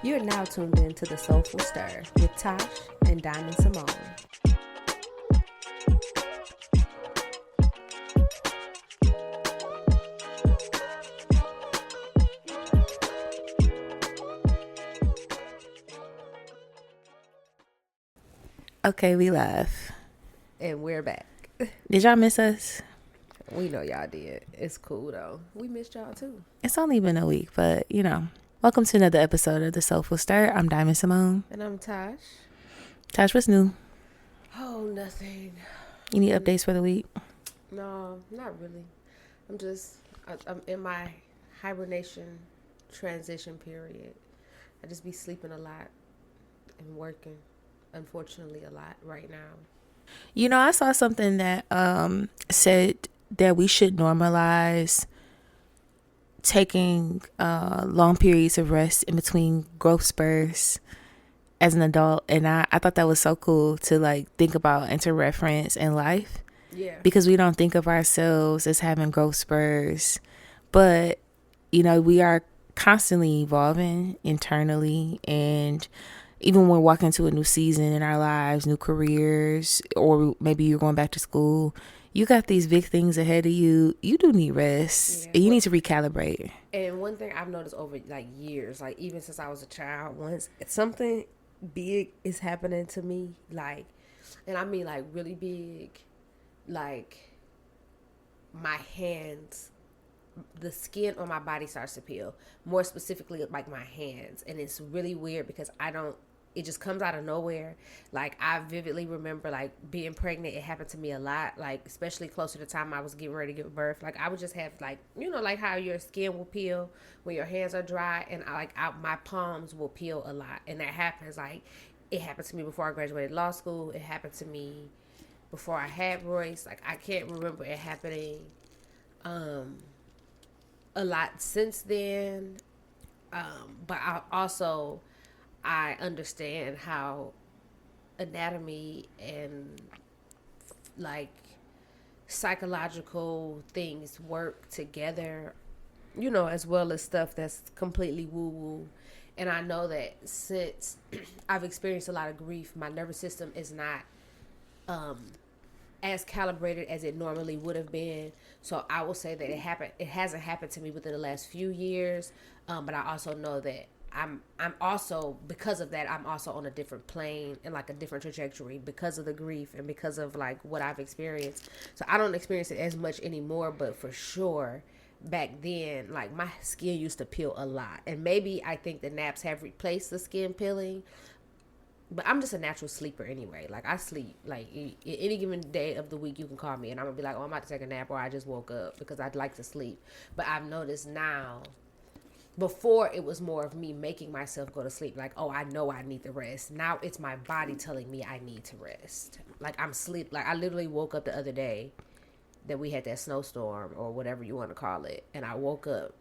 You're now tuned in to the Soulful Stir with Tash and Symoné. Okay, we live. And we're back. Did y'all miss us? We know y'all did. It's cool though. We missed y'all too. It's only been a week, but you know. Welcome to another episode of the Soulful Stir. I'm Symoné. And I'm Tash. Tash, what's new? Oh, nothing. You need updates for the week? No, not really. I'm in my hibernation transition period. I just be sleeping a lot and working, unfortunately, a lot right now. You know, I saw something that said that we should normalize taking long periods of rest in between growth spurts as an adult, and I thought that was so cool to like think about and to reference in life. Yeah, because we don't think of ourselves as having growth spurs, but you know, we are constantly evolving internally, and even when we're walking into a new season in our lives, new careers, or maybe you're going back to school, you got these big things ahead of you. You do need rest. And you need to recalibrate. And one thing I've noticed over like years, like even since I was a child, once something big is happening to me, like, and I mean like really big, like my hands, the skin on my body starts to peel, more specifically like my hands. And it's really weird because it just comes out of nowhere. Like I vividly remember like being pregnant. It happened to me a lot, like especially closer to the time I was getting ready to give birth. Like I would just have like, you know, like how your skin will peel when your hands are dry, and my palms will peel a lot. And that happens, like it happened to me before I graduated law school. It happened to me before I had Royce. Like I can't remember it happening a lot since then. But I understand how anatomy and like psychological things work together, you know, as well as stuff that's completely woo-woo. And I know that since I've experienced a lot of grief, my nervous system is not as calibrated as it normally would have been. So I will say that it hasn't happened to me within the last few years. But I also know that I'm also, because of that, I'm also on a different plane and like a different trajectory because of the grief and because of like what I've experienced. So I don't experience it as much anymore, but for sure back then, like my skin used to peel a lot. And maybe I think the naps have replaced the skin peeling, but I'm just a natural sleeper anyway. Like I sleep, like any given day of the week you can call me and I'm gonna be like, oh, I'm about to take a nap, or I just woke up, because I'd like to sleep. But I've noticed now, before it was more of me making myself go to sleep. Like, oh, I know I need to rest. Now it's my body telling me I need to rest. Like I'm sleep. Like I literally woke up the other day that we had that snowstorm or whatever you want to call it. And I woke up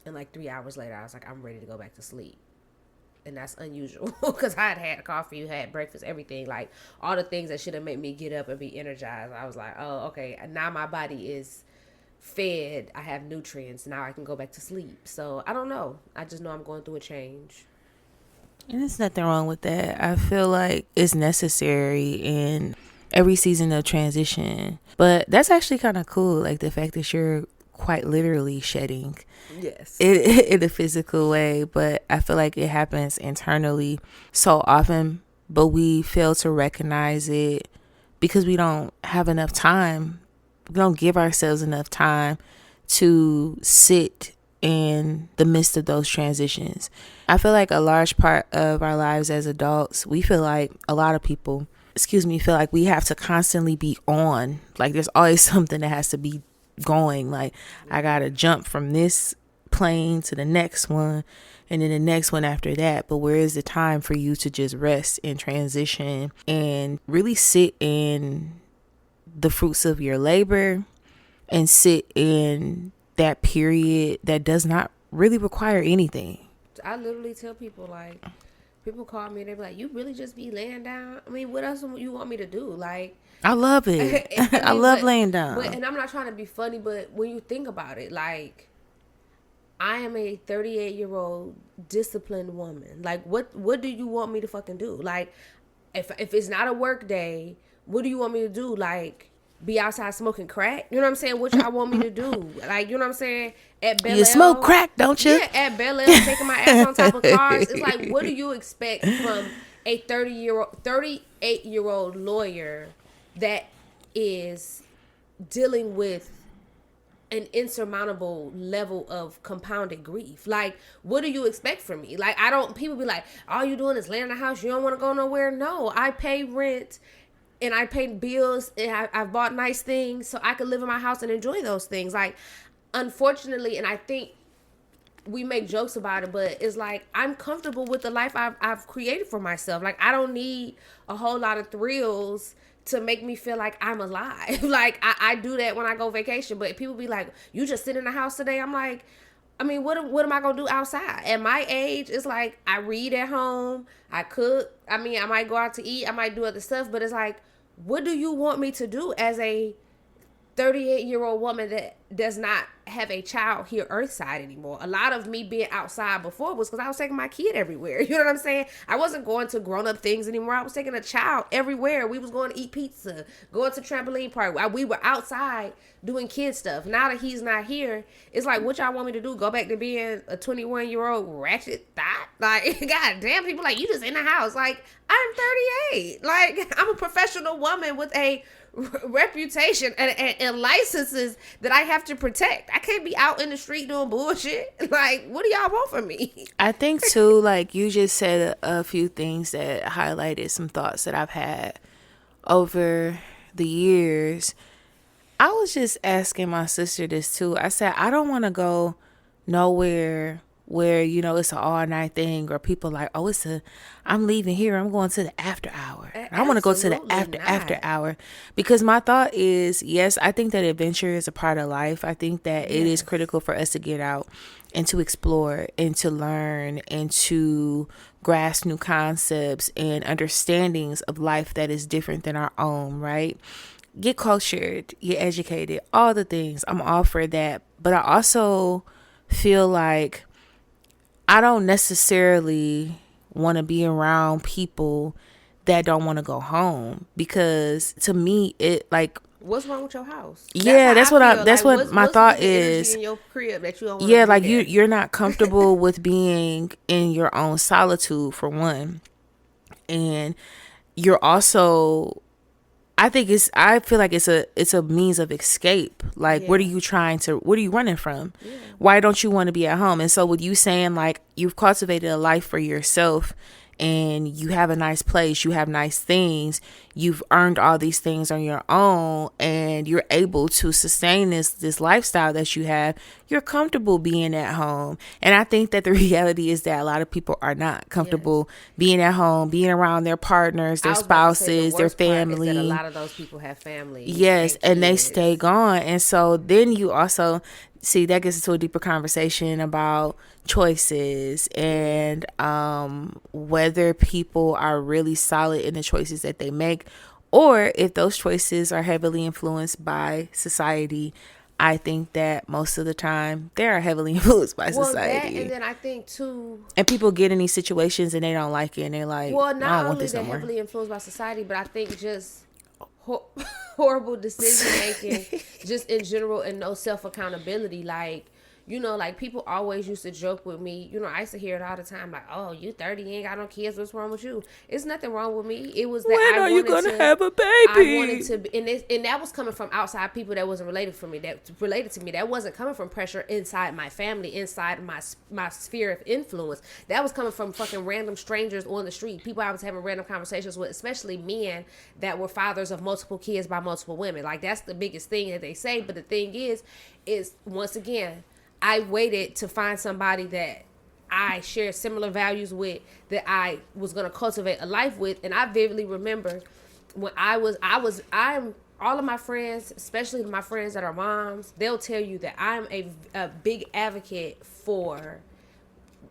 and like 3 hours later, I was like, I'm ready to go back to sleep. And that's unusual because I had coffee, had breakfast, everything. Like all the things that should have made me get up and be energized. I was like, oh, okay. Now my body is fed, I have nutrients, now I can go back to sleep. So I don't know, I just know I'm going through a change, And there's nothing wrong with that. I feel like it's necessary in every season of transition. But that's actually kind of cool, like the fact that you're quite literally shedding. Yes. In a physical way. But I feel like it happens internally so often, but we fail to recognize it because we don't have enough time. We don't give ourselves enough time to sit in the midst of those transitions. I feel like a large part of our lives as adults, we feel like a lot of people, feel like we have to constantly be on. Like there's always something that has to be going. Like I gotta jump from this plane to the next one and then the next one after that. But where is the time for you to just rest and transition and really sit in the fruits of your labor and sit in that period that does not really require anything? I literally tell people, like, people call me and they be like, you really just be laying down? I mean, what else you want me to do? Like, I love it. I love laying down. And I'm not trying to be funny, but when you think about it, like, I am a 38-year-old disciplined woman. Like, what do you want me to fucking do? Like, if it's not a work day, what do you want me to do? Like, be outside smoking crack? You know what I'm saying? What y'all want me to do? Like, you know what I'm saying? At Bel Air, You smoke crack, don't you? yeah, at Bel Air, taking my ass on top of cars. It's like, what do you expect from a 38-year-old lawyer that is dealing with an insurmountable level of compounded grief? Like, what do you expect from me? Like, I don't, people be like, all you doing is laying in the house, you don't want to go nowhere. No, I pay rent and I pay bills and I've bought nice things so I could live in my house and enjoy those things. Like, unfortunately, and I think we make jokes about it, but it's like, I'm comfortable with the life I've created for myself. Like, I don't need a whole lot of thrills to make me feel like I'm alive. Like, I do that when I go vacation, but people be like, you just sit in the house today? I'm like, I mean, what am I gonna do outside? At my age, it's like, I read at home, I cook. I mean, I might go out to eat, I might do other stuff, but it's like, what do you want me to do as a 38-year-old woman that does not have a child here earthside anymore? A lot of me being outside before was because I was taking my kid everywhere. You know what I'm saying? I wasn't going to grown-up things anymore. I was taking a child everywhere. We was going to eat pizza, going to trampoline park. We were outside doing kid stuff. Now that he's not here, it's like, what y'all want me to do? Go back to being a 21-year-old ratchet thought? Like, god damn, people like, you just in the house. Like, I'm 38. Like, I'm a professional woman with a reputation and licenses that I have to protect. I can't be out in the street doing bullshit. Like, what do y'all want from me? I think too, like you just said a few things that highlighted some thoughts that I've had over the years. I was just asking my sister this too. I said, I don't want to go nowhere where, you know, it's an all night thing, or people like, oh, I'm leaving here, I'm going to the after hour. I want to go to the after hour. Because my thought is, yes, I think that adventure is a part of life. I think that it is critical for us to get out and to explore and to learn and to grasp new concepts and understandings of life that is different than our own, right? Get cultured, get educated, all the things. I'm all for that. But I also feel like I don't necessarily want to be around people that don't want to go home, because to me, it like, what's wrong with your house? That's what my thought is. In your crib that you don't like you're not comfortable with being in your own solitude, for one, and you're also, I feel like it's a means of escape. Like, what are you running from? Yeah. Why don't you want to be at home? And so with you saying, like, you've cultivated a life for yourself and you have a nice place, you have nice things, you've earned all these things on your own, and you're able to sustain this lifestyle that you have, you're comfortable being at home. And I think that the reality is that a lot of people are not comfortable being at home, being around their partners, their spouses, their family. A lot of those people have family. Yes, and they stay gone. And so then you also see that gets into a deeper conversation about choices and whether people are really solid in the choices that they make, or if those choices are heavily influenced by society. I think that most of the time they are heavily influenced by society. And then I think too, and people get in these situations and they don't like it, and they're like, well, not only they're heavily influenced by society, but I think just horrible decision making just in general, and no self accountability. Like, you know, like, people always used to joke with me. You know, I used to hear it all the time, like, oh, you 30, you ain't got no kids, what's wrong with you? It's nothing wrong with me. It was that when are you gonna have a baby? I wanted to, and that was coming from outside people that wasn't related to me. That wasn't coming from pressure inside my family, inside my sphere of influence. That was coming from fucking random strangers on the street, people I was having random conversations with, especially men that were fathers of multiple kids by multiple women. Like, that's the biggest thing that they say. But the thing is once again, I waited to find somebody that I share similar values with, that I was going to cultivate a life with. And I vividly remember when I'm all of my friends, especially my friends that are moms, they'll tell you that I'm a big advocate for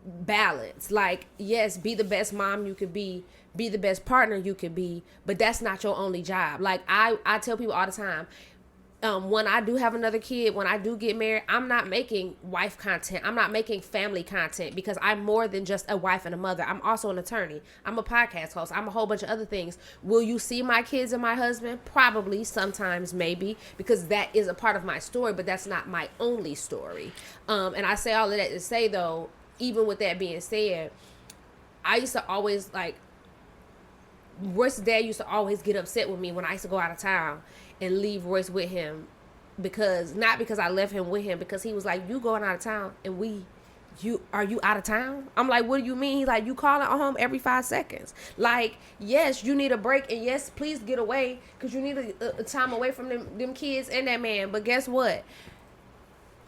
balance. Like, yes, be the best mom you could be the best partner you could be, but that's not your only job. Like, I tell people all the time, When I do have another kid, when I do get married, I'm not making wife content. I'm not making family content, because I'm more than just a wife and a mother. I'm also an attorney. I'm a podcast host. I'm a whole bunch of other things. Will you see my kids and my husband? Probably, sometimes, maybe, because that is a part of my story, but that's not my only story. And I say all of that to say, though, even with that being said, I used to always, like, Royce's dad used to always get upset with me when I used to go out of town and leave Royce with him, not because I left him with him, because he was like, you going out of town and are you out of town? I'm like, what do you mean? He's like, you calling home every 5 seconds. Like, yes, you need a break, and yes, please get away, because you need a time away from them kids and that man. But guess what?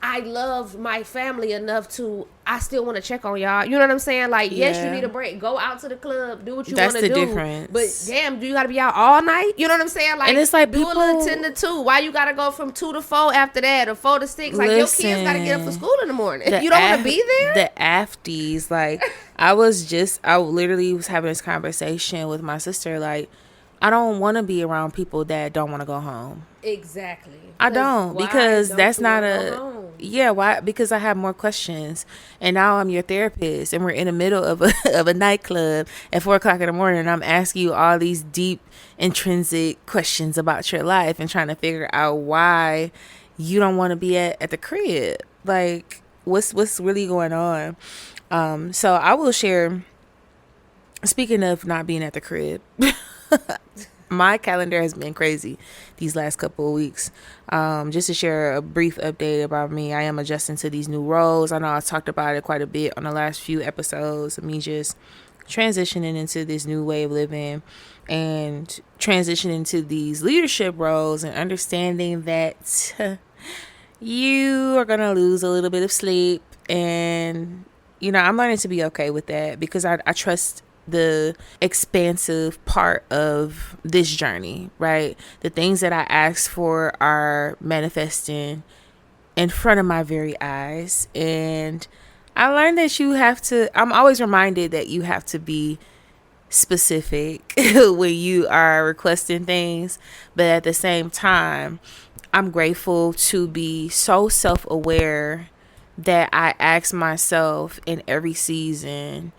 I love my family enough to, I still want to check on y'all. You know what I'm saying? Like, yes, you need a break. Go out to the club. Do what you want to do. That's the difference. But damn, do you got to be out all night? You know what I'm saying? Like, and it's like, do a little 10 to 2. Why you got to go from 2 to 4 after that, or 4 to 6? Like, your kids got to get up for school in the morning. You don't want to be there? The afties. Like, I literally was having this conversation with my sister. Like, I don't want to be around people that don't want to go home. Exactly. I don't, because that's not why? Because I have more questions, and now I'm your therapist, and we're in the middle of a nightclub at 4:00 in the morning, and I'm asking you all these deep, intrinsic questions about your life and trying to figure out why you don't want to be at the crib. Like, what's really going on? So I will share, speaking of not being at the crib, my calendar has been crazy these last couple of weeks. Just to share a brief update about me, I am adjusting to these new roles. I know I talked about it quite a bit on the last few episodes of me just transitioning into this new way of living and transitioning to these leadership roles, and understanding that you are going to lose a little bit of sleep. And, I'm learning to be okay with that, because I trust the expansive part of this journey, right? The things that I asked for are manifesting in front of my very eyes. And I learned that I'm always reminded that you have to be specific when you are requesting things. But at the same time, I'm grateful to be so self-aware that I ask myself in every season,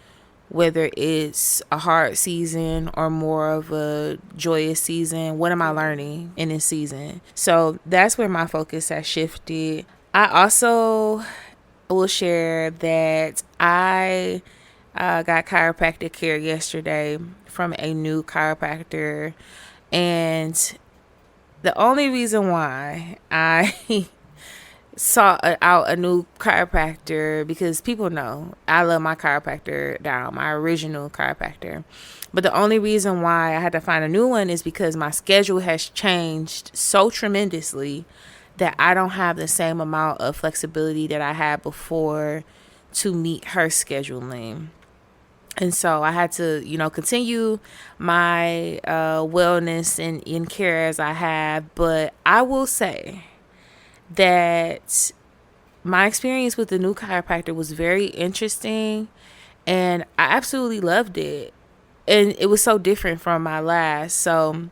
whether it's a hard season or more of a joyous season, what am I learning in this season? So that's where my focus has shifted. I also will share that I got chiropractic care yesterday from a new chiropractor. And the only reason why I sought out a new chiropractor, because people know I love my chiropractor down, my original chiropractor. But the only reason why I had to find a new one is because my schedule has changed so tremendously that I don't have the same amount of flexibility that I had before to meet her scheduling. And so I had to, continue my wellness and in care as I have. But I will say that my experience with the new chiropractor was very interesting, and I absolutely loved it. And it was so different from my last. So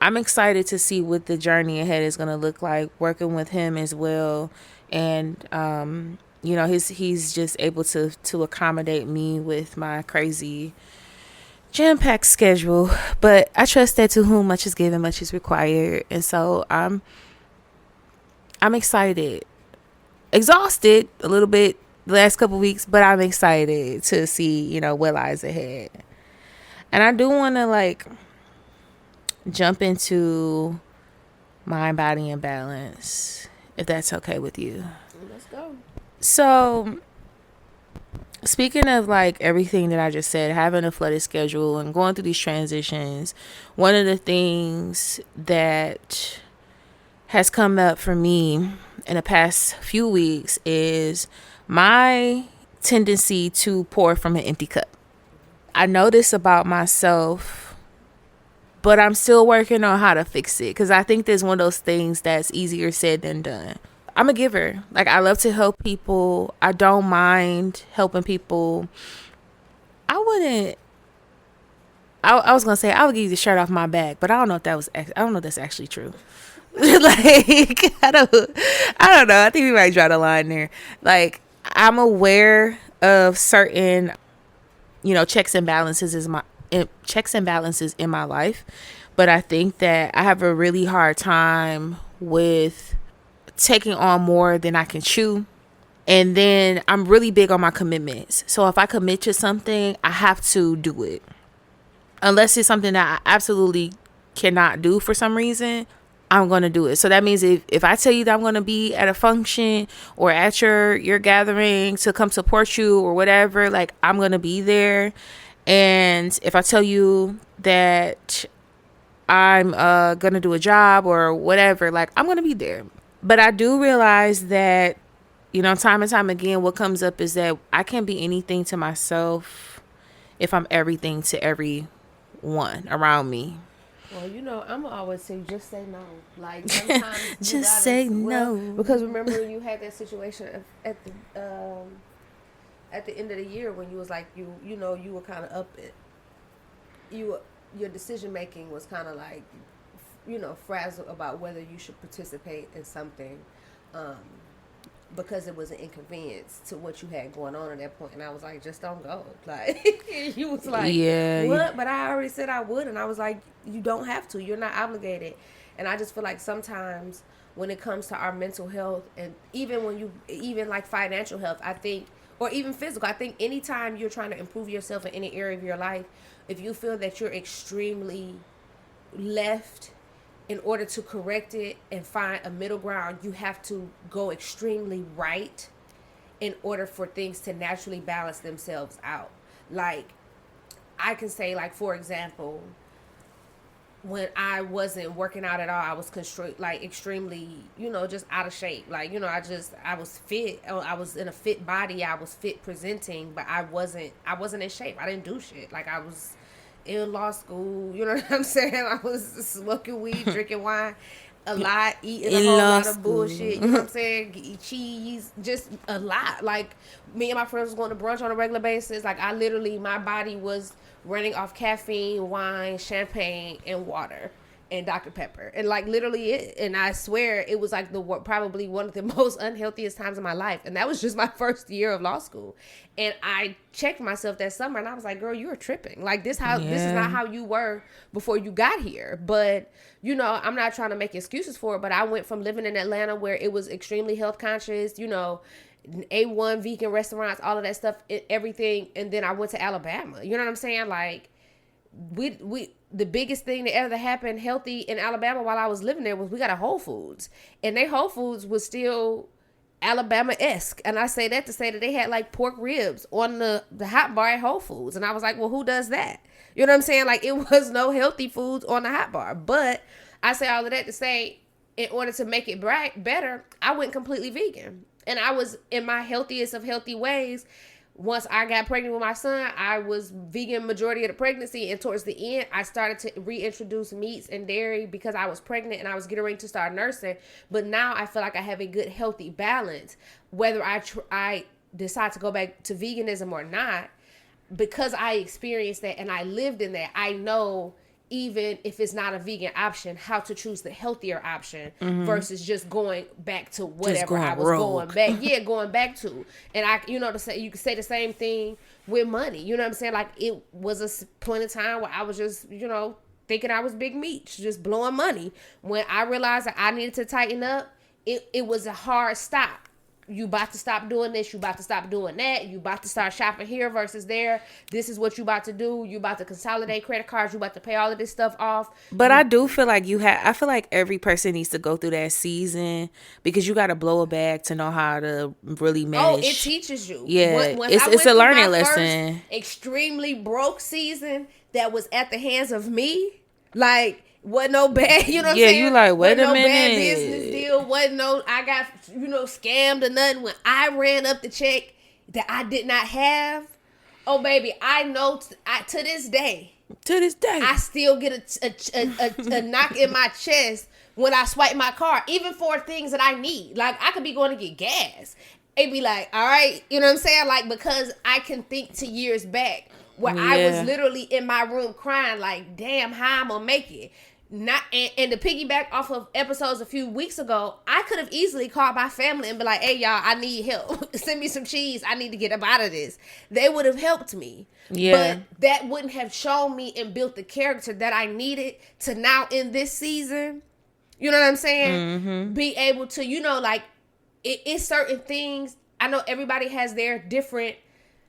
I'm excited to see what the journey ahead is going to look like, working with him as well. And, he's just able to accommodate me with my crazy jam-packed schedule. But I trust that to whom much is given, much is required. And so I'm excited, exhausted a little bit the last couple weeks, but I'm excited to see, what lies ahead. And I do want to jump into mind, body, and balance, if that's okay with you. Let's go. So speaking of everything that I just said, having a flooded schedule and going through these transitions, one of the things that has come up for me in the past few weeks is my tendency to pour from an empty cup. I know this about myself, but I'm still working on how to fix it, because I think there's one of those things that's easier said than done. I'm a giver. I love to help people. I don't mind helping people. I wouldn't I was gonna say I would give you the shirt off my back, but I don't know if that's actually true. Like I don't know. I think we might draw the line there. Like I'm aware of certain, checks and balances in my life, but I think that I have a really hard time with taking on more than I can chew. And then I'm really big on my commitments. So if I commit to something, I have to do it. Unless it's something that I absolutely cannot do for some reason, I'm going to do it. So that means if I tell you that I'm going to be at a function or at your gathering to come support you or whatever, like I'm going to be there. And if I tell you that I'm going to do a job or whatever, like I'm going to be there. But I do realize that, time and time again, what comes up is that I can't be anything to myself if I'm everything to everyone around me. Well, I'm always say just say no. Like sometimes just say no. Because remember when you had that situation at the end of the year when you was like you were kind of up it. Your decision making was kind of like frazzled about whether you should participate in something. Because it was an inconvenience to what you had going on at that point. And I was like, just don't go. Like, you was like, yeah, what? But I already said I would. And I was like, you don't have to. You're not obligated. And I just feel like sometimes when it comes to our mental health and even like financial health, I think, or even physical, I think anytime you're trying to improve yourself in any area of your life, if you feel that you're extremely left, in order to correct it and find a middle ground, you have to go extremely right in order for things to naturally balance themselves out. Like, I can say, like, for example, when I wasn't working out at all, I was extremely, just out of shape. Like, I was fit. I was in a fit body. I was fit presenting, but I wasn't in shape. I didn't do shit. Like, I was in law school, you know what I'm saying? I was smoking weed, drinking wine a lot, eating a whole lot of bullshit, you know what I'm saying? Eat cheese, just a lot. Like, me and my friends was going to brunch on a regular basis. Like, my body was running off caffeine, wine, champagne, and water. And Dr. Pepper. And like literally it. And I swear it was like probably one of the most unhealthiest times of my life. And that was just my first year of law school. And I checked myself that summer and I was like, girl, you're tripping. Like this is not how you were before you got here. But, I'm not trying to make excuses for it, but I went from living in Atlanta where it was extremely health conscious, A1 vegan restaurants, all of that stuff, everything. And then I went to Alabama. You know what I'm saying? Like the biggest thing that ever happened healthy in Alabama while I was living there was we got a Whole Foods. And they Whole Foods was still Alabama-esque. And I say that to say that they had like pork ribs on the hot bar at Whole Foods. And I was like, well, who does that? You know what I'm saying? Like it was no healthy foods on the hot bar. But I say all of that to say in order to make it better, I went completely vegan. And I was in my healthiest of healthy ways. Once I got pregnant with my son, I was vegan majority of the pregnancy. And towards the end, I started to reintroduce meats and dairy because I was pregnant and I was getting ready to start nursing. But now I feel like I have a good, healthy balance. Whether I decide to go back to veganism or not, because I experienced that and I lived in that, I know even if it's not a vegan option, how to choose the healthier option versus just going back to whatever I was going back. Yeah, going back to. And you could say the same thing with money. You know what I'm saying? Like it was a point in time where I was just, thinking I was big meat, just blowing money. When I realized that I needed to tighten up, it was a hard stop. You about to stop doing this, you about to stop doing that, you about to start shopping here versus there. This is what you about to do. You about to consolidate credit cards, you about to pay all of this stuff off. But I do feel like I feel like every person needs to go through that season because you got to blow a bag to know how to really manage. Oh, it teaches you. Yeah, it's a learning lesson. Extremely broke season that was at the hands of me, like. Wasn't no bad, you know what I'm saying? Yeah, you like, wait a minute. Bad business deal. Wasn't no, I got, scammed or nothing. When I ran up the check that I did not have, oh, baby, I know, to this day, I still get a knock in my chest when I swipe my card, even for things that I need. Like, I could be going to get gas. It'd be like, all right, you know what I'm saying? Like, because I can think to years back where I was literally in my room crying like, damn, how I'm gonna make it. Not and to piggyback off of episodes a few weeks ago, I could have easily called my family and be like, hey y'all, I need help. Send me some cheese. I need to get up out of this. They would have helped me. Yeah. But that wouldn't have shown me and built the character that I needed to now in this season. You know what I'm saying? Mm-hmm. Be able to, you know, like it's certain things. I know everybody has their different,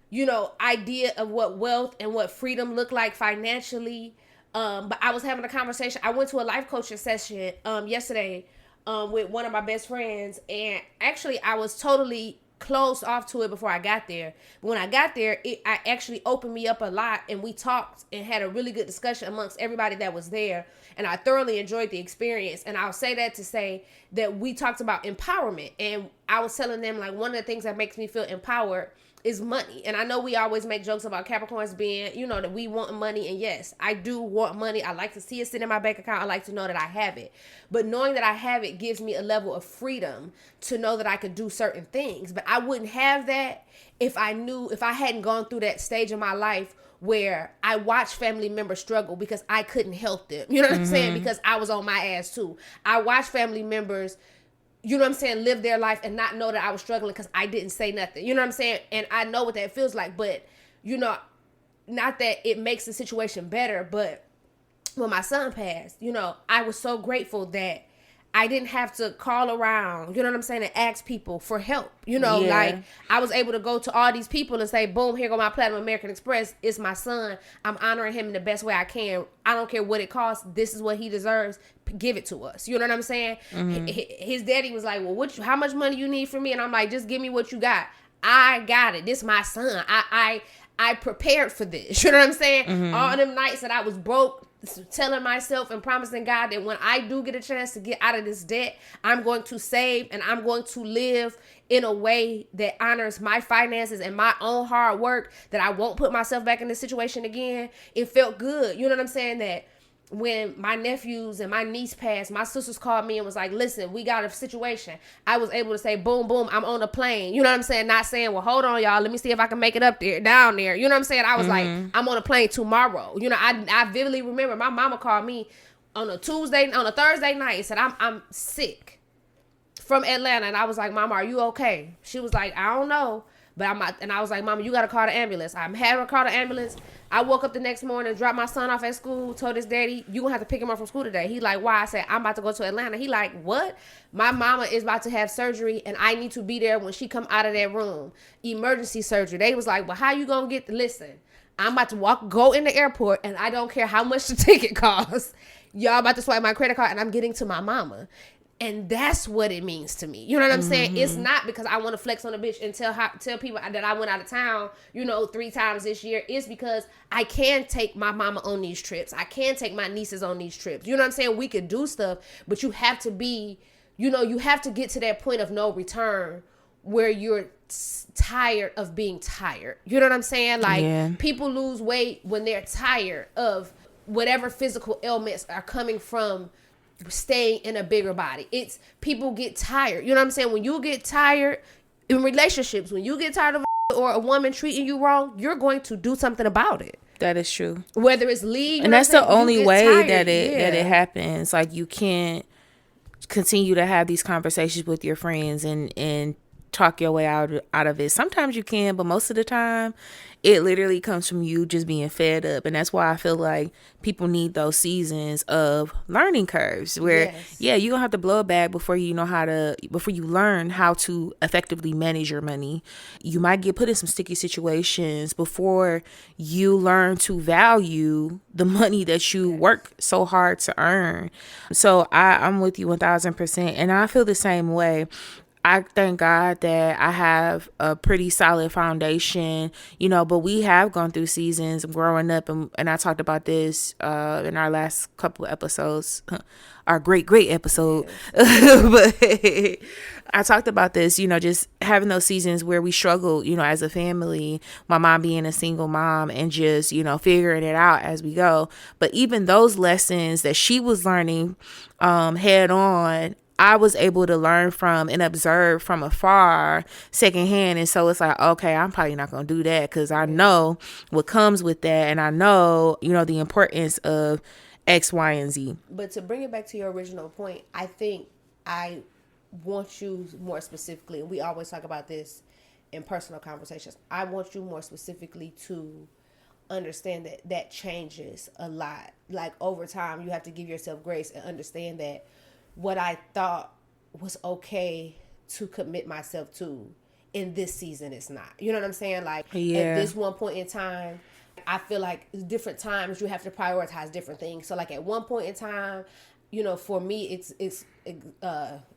you know, idea of what wealth and what freedom look like financially. But I was having a conversation. I went to a life coaching session yesterday with one of my best friends, and actually I was totally closed off to it before I got there. But when I got there, I actually opened me up a lot, and we talked and had a really good discussion amongst everybody that was there, and I thoroughly enjoyed the experience. And I'll say that to say that we talked about empowerment, and I was telling them like one of the things that makes me feel empowered is money. And I know we always make jokes about Capricorns being, you know, that we want money. And yes, I do want money. I like to see it sit in my bank account. I like to know that I have it. But knowing that I have it gives me a level of freedom to know that I could do certain things. But I wouldn't have that if I hadn't gone through that stage of my life where I watched family members struggle because I couldn't help them. You know what I'm saying? Because I was on my ass too. I watched family members, you know what I'm saying, live their life and not know that I was struggling because I didn't say nothing. You know what I'm saying? And I know what that feels like. But, you know, not that it makes the situation better, but when my son passed, you know, I was so grateful that I didn't have to call around, you know what I'm saying, and ask people for help. You know, like I was able to go to all these people and say, boom, here go my Platinum American Express. It's my son. I'm honoring him in the best way I can. I don't care what it costs. This is what he deserves. Give it to us. You know what I'm saying? Mm-hmm. His daddy was like, well, how much money you need from me? And I'm like, just give me what you got. I got it. This is my son. I prepared for this. You know what I'm saying? Mm-hmm. All them nights that I was broke, telling myself and promising God that when I do get a chance to get out of this debt, I'm going to save and I'm going to live in a way that honors my finances and my own hard work, that I won't put myself back in this situation again. It felt good. You know what I'm saying? That when my nephews and my niece passed, my sisters called me and was like, listen, we got a situation. I was able to say, boom, boom, I'm on a plane. You know what I'm saying? Not saying, well, hold on, y'all. Let me see if I can make it up there, down there. You know what I'm saying? I was like, I'm on a plane tomorrow. You know, I vividly remember my mama called me on a Thursday night and said, I'm sick from Atlanta. And I was like, Mama, are you okay? She was like, I don't know. But and I was like, Mama, you got to call the ambulance. I'm having to call the ambulance. I woke up the next morning, dropped my son off at school, told his daddy, you going to have to pick him up from school today. He like, why? I said, I'm about to go to Atlanta. He like, what? My mama is about to have surgery, and I need to be there when she come out of that room. Emergency surgery. They was like, well, how you going to listen, I'm about to go in the airport, and I don't care how much the ticket costs. Y'all about to swipe my credit card, and I'm getting to my mama. And that's what it means to me. You know what I'm saying? It's not because I want to flex on a bitch and tell people that I went out of town, 3 times this year. It's because I can take my mama on these trips. I can take my nieces on these trips. You know what I'm saying? We could do stuff, but you have to be, you have to get to that point of no return where you're tired of being tired. You know what I'm saying? Like people lose weight when they're tired of whatever physical ailments are coming from staying in a bigger body. It's people get tired. You know what I'm saying? When you get tired in relationships, when you get tired of or a woman treating you wrong, you're going to do something about it. That is true. Whether it's leave, and that's the only way that it happens. Like you can't continue to have these conversations with your friends and talk your way out of it. Sometimes you can, but most of the time it literally comes from you just being fed up. And that's why I feel like people need those seasons of learning curves where you're gonna have to blow it back before you learn how to effectively manage your money. You might get put in some sticky situations before you learn to value the money that you work so hard to earn. So I'm with you 1000%, and I feel the same way. I thank God that I have a pretty solid foundation, but we have gone through seasons growing up. And I talked about this in our last couple of episodes, our great episode. But I talked about this, just having those seasons where we struggled, as a family, my mom being a single mom and just, figuring it out as we go. But even those lessons that she was learning head on, I was able to learn from and observe from afar secondhand. And so it's like, okay, I'm probably not going to do that because I know what comes with that. And I know, the importance of X, Y, and Z. But to bring it back to your original point, I think I want you more specifically, and we always talk about this in personal conversations. I want you more specifically to understand that that changes a lot. Like over time, you have to give yourself grace and understand that what I thought was okay to commit myself to in this season is not. You know what I'm saying? Like at this one point in time, I feel like different times you have to prioritize different things. So like at one point in time, for me, it's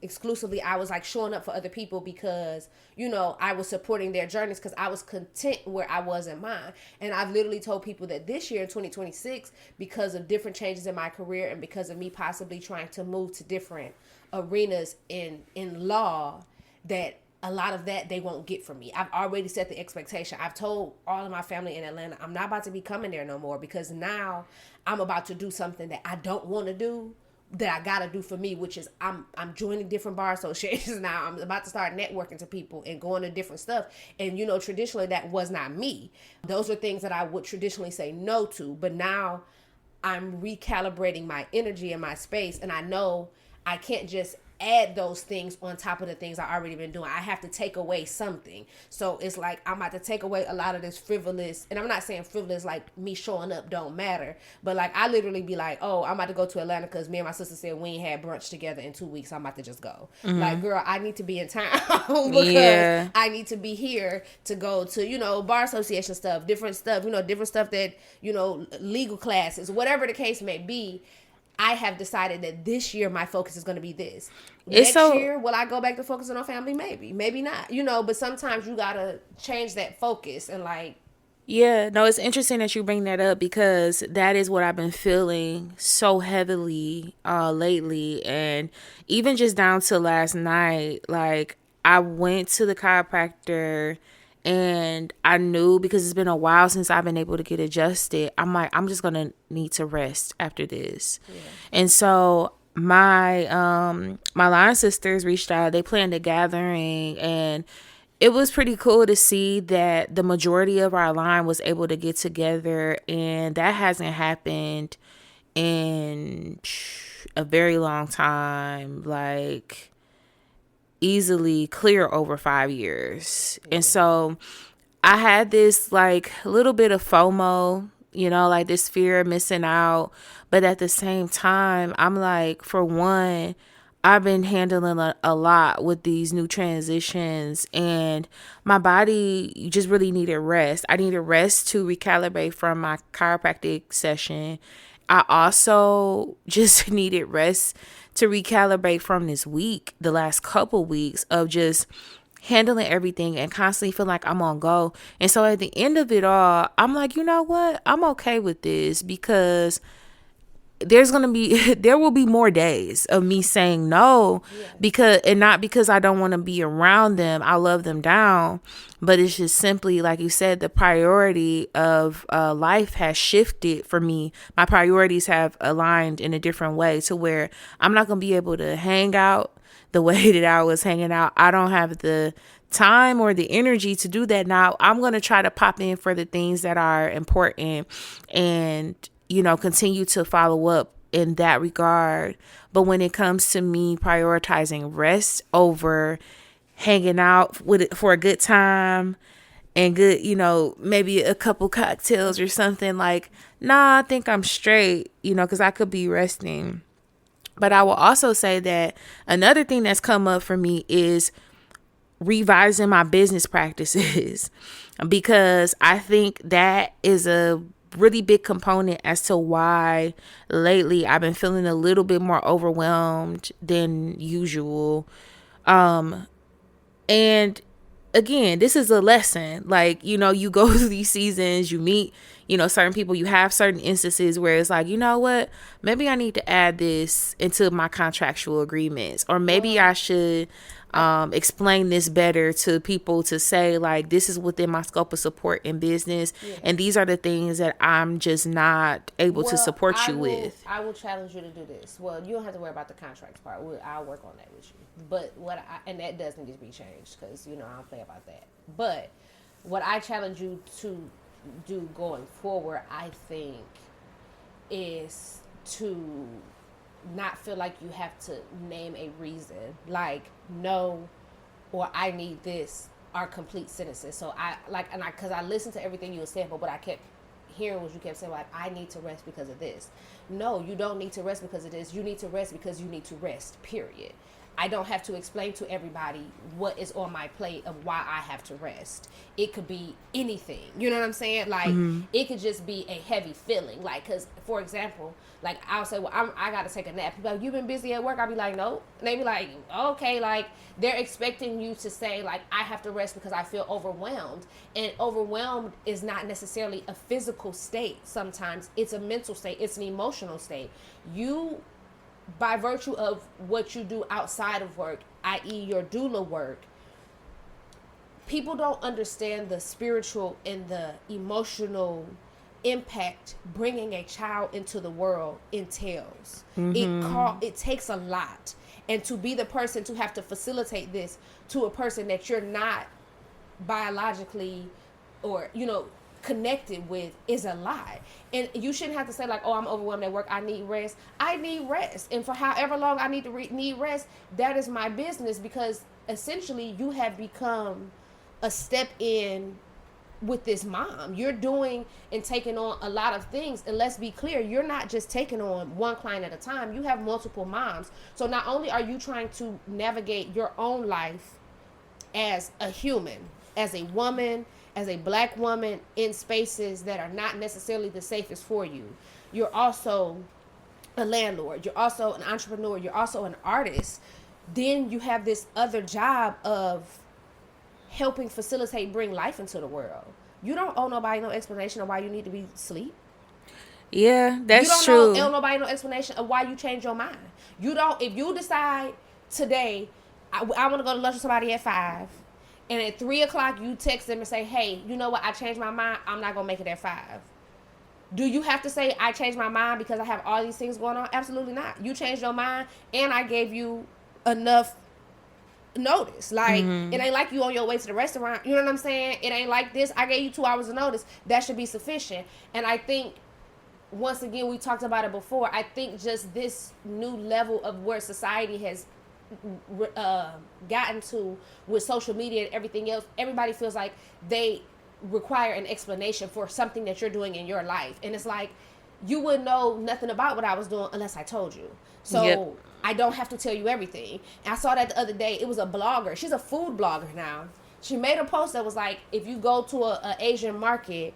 exclusively I was like showing up for other people because, I was supporting their journeys because I was content where I was in mine. And I've literally told people that this year in 2026, because of different changes in my career and because of me possibly trying to move to different arenas in law, that a lot of that they won't get from me. I've already set the expectation. I've told all of my family in Atlanta, I'm not about to be coming there no more because now I'm about to do something that I don't want to do, that I gotta do for me, which is I'm joining different bar associations now. I'm about to start networking to people and going to different stuff. And traditionally that was not me. Those are things that I would traditionally say no to. But now I'm recalibrating my energy and my space, and I know I can't just add those things on top of the things I already been doing. I have to take away something. So it's like I'm about to take away a lot of this frivolous, and I'm not saying frivolous like me showing up don't matter, but like I literally be like, oh, I'm about to go to Atlanta because me and my sister said we ain't had brunch together in 2 weeks. I'm about to just go. Like, girl, I need to be in town because I need to be here to go to, bar association stuff, different stuff that, legal classes, whatever the case may be. I have decided that this year my focus is going to be this. Next year, will I go back to focusing on family? Maybe, maybe not. But sometimes you got to change that focus and like. Yeah, no, it's interesting that you bring that up because that is what I've been feeling so heavily lately. And even just down to last night, like I went to the chiropractor and I knew because it's been a while since I've been able to get adjusted. I'm like, I'm just going to need to rest after this. Yeah. And so my line sisters reached out. They planned a gathering, and it was pretty cool to see that the majority of our line was able to get together, and that hasn't happened in a very long time. Like easily clear over 5 years. And so I had this like little bit of FOMO, like this fear of missing out. But at the same time, I'm like, for one, I've been handling a lot with these new transitions, and my body just really needed rest. I needed rest to recalibrate from my chiropractic session. I also just needed rest to recalibrate from this week, the last couple weeks of just handling everything and constantly feel like I'm on go. And so at the end of it all, I'm like, you know what? I'm okay with this because there will be more days of me saying no, not because I don't want to be around them. I love them down, but it's just simply, like you said, the priority of life has shifted for me. My priorities have aligned in a different way to where I'm not going to be able to hang out the way that I was hanging out. I don't have the time or the energy to do that now. I'm going to try to pop in for the things that are important and continue to follow up in that regard. But when it comes to me prioritizing rest over hanging out with it for a good time and good, maybe a couple cocktails or something, like, nah, I think I'm straight, because I could be resting. But I will also say that another thing that's come up for me is revising my business practices because I think that is a really big component as to why lately I've been feeling a little bit more overwhelmed than usual. And again, this is a lesson. Like, you go through these seasons, you meet, certain people, you have certain instances where it's like, you know what, maybe I need to add this into my contractual agreements, or maybe I should explain this better to people to say, like, this is within my scope of support in business, and these are the things that I'm just not able to support you with. I will challenge you to do this. Well, you don't have to worry about the contracts part. I'll work on that with you. But and that does need to be changed, because I don't play about that. But what I challenge you to do going forward, I think, is to not feel like you have to name a reason, like no, or I need this, are complete sentences. So because I listened to everything you were saying, but what I kept hearing was you kept saying, like, I need to rest because of this. No, you don't need to rest because of this. You need to rest because you need to rest, period. I don't have to explain to everybody what is on my plate of why I have to rest. It could be anything. You know what I'm saying? Like, it could just be a heavy feeling. Like, because, for example, like, I'll say, well, I got to take a nap. People like, you been busy at work? I'll be like, no. And they be like, okay. Like, they're expecting you to say, like, I have to rest because I feel overwhelmed. And overwhelmed is not necessarily a physical state. Sometimes it's a mental state. It's an emotional state. You, by virtue of what you do outside of work, i.e. your doula work, people don't understand the spiritual and the emotional impact bringing a child into the world entails. It takes a lot. And to be the person to have to facilitate this to a person that you're not biologically or, connected with is a lie. And you shouldn't have to say, like, oh, I'm overwhelmed at work, I need rest. I need rest. And for however long I need to need rest, that is my business, because essentially you have become a step in with this mom. You're doing and taking on a lot of things. And let's be clear, you're not just taking on one client at a time. You have multiple moms. So not only are you trying to navigate your own life as a human, as a woman, as a Black woman in spaces that are not necessarily the safest for you, you're also a landlord, you're also an entrepreneur, you're also an artist. Then you have this other job of helping facilitate, bring life into the world. You don't owe nobody no explanation of why you need to be asleep. Yeah, that's true. You don't owe nobody no explanation of why you change your mind. You don't. If you decide today, I want to go to lunch with somebody at 5, and at 3 o'clock you text them and say, hey, you know what, I changed my mind, I'm not going to make it at 5. Do you have to say, I changed my mind because I have all these things going on? Absolutely not. You changed your mind, and I gave you enough notice. Like, it ain't like you on your way to the restaurant. You know what I'm saying? It ain't like this. I gave you 2 hours of notice. That should be sufficient. And I think, once again, we talked about it before, I think just this new level of where society has gotten to with social media and everything else, everybody feels like they require an explanation for something that you're doing in your life. And it's like, you wouldn't know nothing about what I was doing unless I told you. So I don't have to tell you everything. And I saw that the other day. It was a blogger. She's a food blogger now. She made a post that was like, if you go to a Asian market,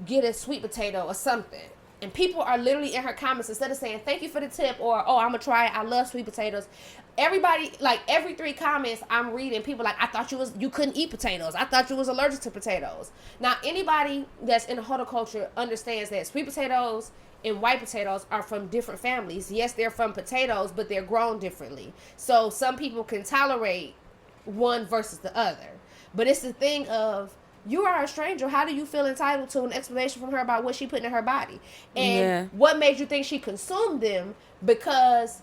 get a sweet potato or something. And people are literally in her comments, instead of saying, thank you for the tip, or, oh, I'm going to try it, I love sweet potatoes. Everybody, like, every 3 comments I'm reading, people like, I thought you couldn't eat potatoes. I thought you was allergic to potatoes. Now, anybody that's in horticulture understands that sweet potatoes and white potatoes are from different families. Yes, they're from potatoes, but they're grown differently. So some people can tolerate one versus the other. But it's the thing of, you are a stranger. How do you feel entitled to an explanation from her about what she put in her body? And what made you think she consumed them? Because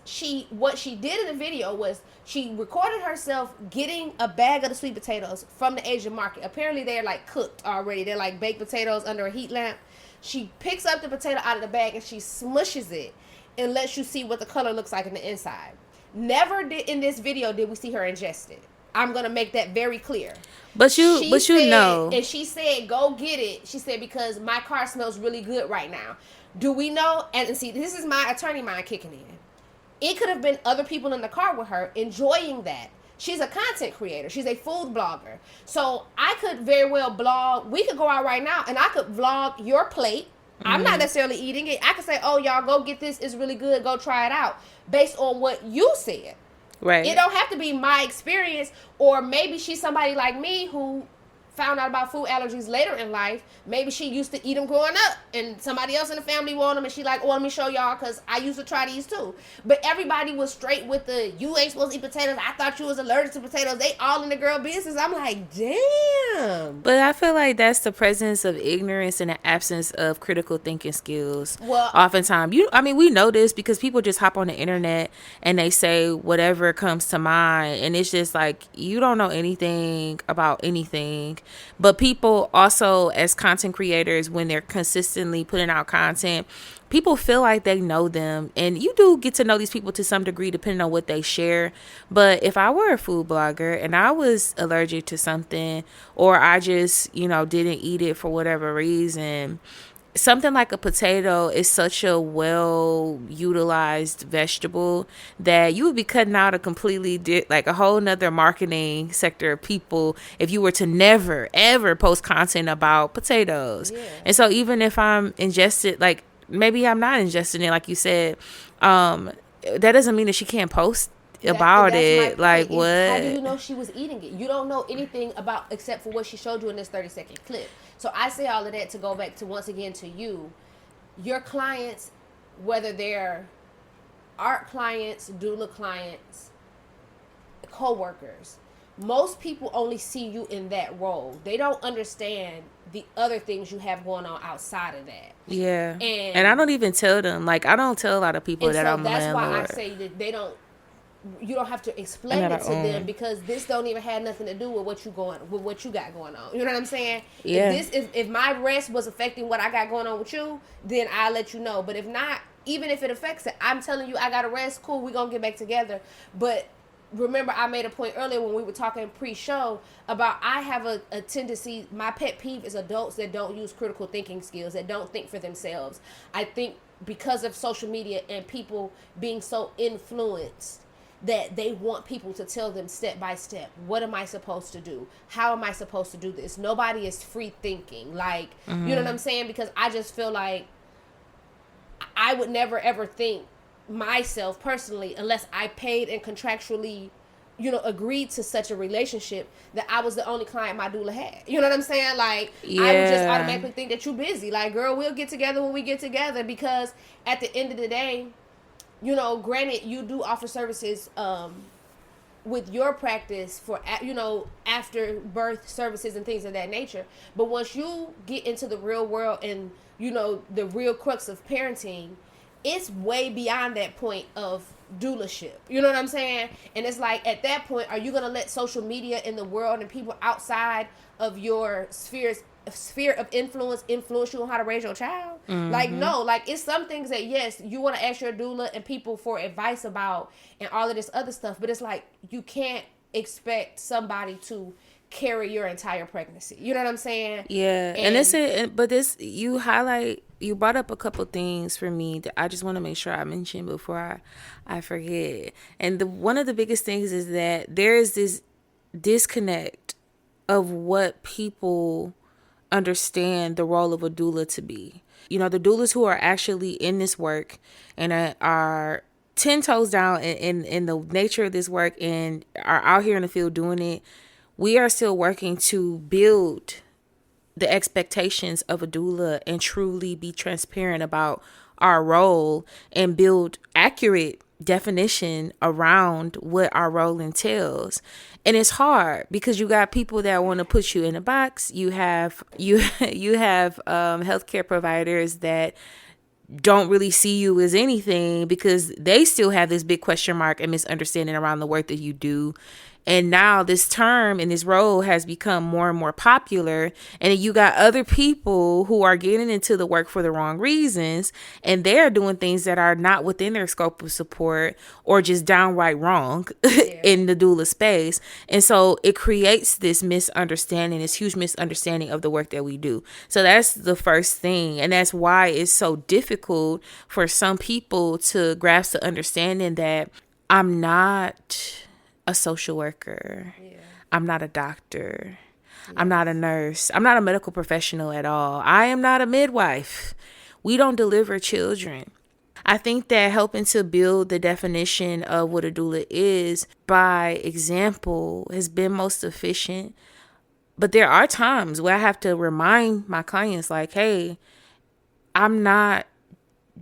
what she did in the video was she recorded herself getting a bag of the sweet potatoes from the Asian market. Apparently they're like cooked already. They're like baked potatoes under a heat lamp. She picks up the potato out of the bag and she smushes it and lets you see what the color looks like in the inside. Never did in this video did we see her ingest it. I'm going to make that very clear. But you know. And she said, go get it. She said, because my car smells really good right now. Do we know? And see, this is my attorney mind kicking in. It could have been other people in the car with her enjoying that. She's a content creator. She's a food blogger. So I could very well blog. We could go out right now and I could vlog your plate. I'm not necessarily eating it. I could say, oh, y'all, go get this. It's really good. Go try it out. Based on what you said. Right. It don't have to be my experience, or maybe she's somebody like me who found out about food allergies later in life. Maybe she used to eat them growing up, and somebody else in the family wanted them, and she like, oh, let me show y'all, because I used to try these too. But everybody was straight with the, you ain't supposed to eat potatoes. I thought you was allergic to potatoes. They all in the girl business. I'm like, damn. But I feel like that's the presence of ignorance and the absence of critical thinking skills. Well, Oftentimes, we know this because people just hop on the internet and they say whatever comes to mind, and it's just like, you don't know anything about anything. But people also, as content creators, when they're consistently putting out content, people feel like they know them, and you do get to know these people to some degree depending on what they share. But if I were a food blogger and I was allergic to something, or I just didn't eat it for whatever reason, something like a potato is such a well utilized vegetable that you would be cutting out a completely like a whole nother marketing sector of people if you were to never ever post content about potatoes. Yeah. And so even if I'm ingested, like maybe I'm not ingesting it, like you said, that doesn't mean that she can't post about it. Like, what? How do you know she was eating it? You don't know anything about except for what she showed you in this 30-second clip. So I say all of that to go back to, once again, to you, your clients, whether they're art clients, doula clients, co-workers, most people only see you in that role. They don't understand the other things you have going on outside of that. Yeah. And I don't even tell them. Like, I don't tell a lot of people that I'm a landlord. That's why I say that you don't have to explain it to them, because this don't even have nothing to do with what you got going on. You know what I'm saying? Yeah. If my rest was affecting what I got going on with you, then I'll let you know. But if not, even if it affects it, I'm telling you I got to rest. Cool, we're gonna get back together. But remember, I made a point earlier when we were talking pre-show about, I have a tendency, my pet peeve is adults that don't use critical thinking skills, that don't think for themselves. I think because of social media and people being so influenced, that they want people to tell them step by step, what am I supposed to do? How am I supposed to do this? Nobody is free thinking. Like, you know what I'm saying? Because I just feel like I would never ever think myself personally, unless I paid and contractually, agreed to such a relationship, that I was the only client my doula had. You know what I'm saying? Like, yeah. I would just automatically think that you're busy. Like, girl, we'll get together when we get together, because at the end of the day, granted, you do offer services with your practice for, after birth services and things of that nature. But once you get into the real world and, the real crux of parenting, it's way beyond that point of doulaship. You know what I'm saying? And it's like, at that point, are you going to let social media and the world and people outside of your sphere of influence you on how to raise your child? Mm-hmm. Like, no, like, it's some things that, yes, you want to ask your doula and people for advice about and all of this other stuff, but it's like, you can't expect somebody to carry your entire pregnancy. You know what I'm saying? Yeah. You brought up a couple things for me that I just want to make sure I mention before I forget. And one of the biggest things is that there is this disconnect of what people understand the role of a doula to be. The doulas who are actually in this work and are 10 toes down in the nature of this work and are out here in the field doing it, we are still working to build the expectations of a doula and truly be transparent about our role and build accurate definition around what our role entails. And it's hard because you got people that want to put you in a box. You have healthcare providers that don't really see you as anything because they still have this big question mark and misunderstanding around the work that you do. And now this term and this role has become more and more popular. And you got other people who are getting into the work for the wrong reasons. And they're doing things that are not within their scope of support or just downright wrong in the doula space. And so it creates this misunderstanding, this huge misunderstanding of the work that we do. So that's the first thing. And that's why it's so difficult for some people to grasp the understanding that I'm not a social worker. Yeah. I'm not a doctor. Yes. I'm not a nurse. I'm not a medical professional at all. I am not a midwife. We don't deliver children. I think that helping to build the definition of what a doula is by example has been most efficient. But there are times where I have to remind my clients, like, hey, I'm not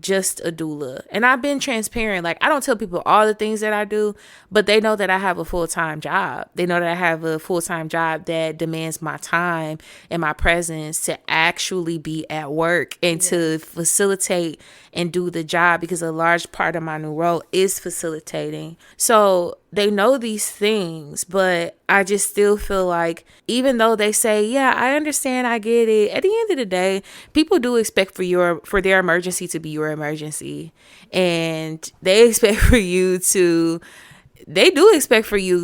just a doula. And I've been transparent. Like, I don't tell people all the things that I do, but they know that I have a full-time job. They know that I have a full-time job that demands my time and my presence to actually be at work and to facilitate and do the job, because a large part of my new role is facilitating. So they know these things, but I just still feel like, even though they say, yeah, I understand, I get it, at the end of the day, people do expect for their emergency to be your emergency. And they do expect for you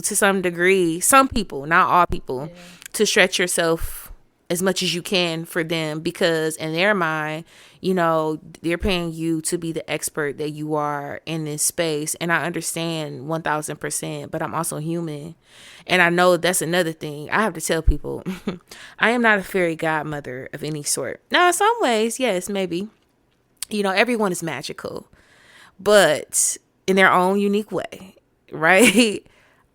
to some degree, some people, not all people, to stretch yourself as much as you can for them, because in their mind, you know, they're paying you to be the expert that you are in this space. And I understand 1000%, but I'm also human. And I know that's another thing I have to tell people. I am not a fairy godmother of any sort. Now, in some ways, yes, maybe, you know, everyone is magical, but in their own unique way, right?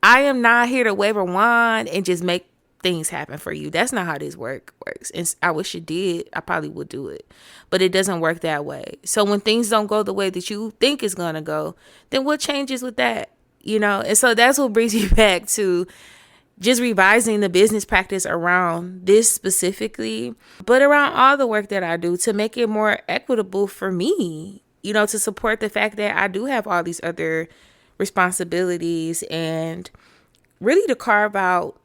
I am not here to wave a wand and just make things happen for you. That's not how this works. And I wish it did. I probably would do it, but it doesn't work that way. So when things don't go the way that you think it's gonna go, then what changes with that? You know? And so that's what brings me back to just revising the business practice around this specifically, but around all the work that I do to make it more equitable for me, you know, to support the fact that I do have all these other responsibilities, and really to carve out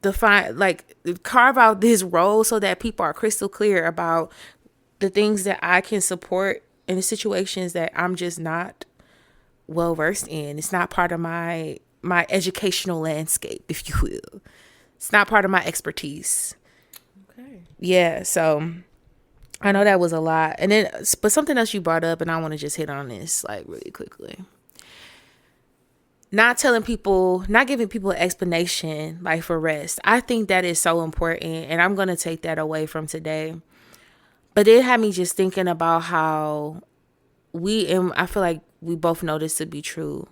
this role so that people are crystal clear about the things that I can support in the situations that I'm just not well versed in. It's not part of my educational landscape, if you will. It's not part of my expertise. Okay. Yeah, so I know that was a lot. And then, but something else you brought up, and I want to just hit on this like really quickly. Not giving people an explanation like for rest. I think that is so important, and I'm going to take that away from today. But it had me just thinking about how I feel like we both know this to be true.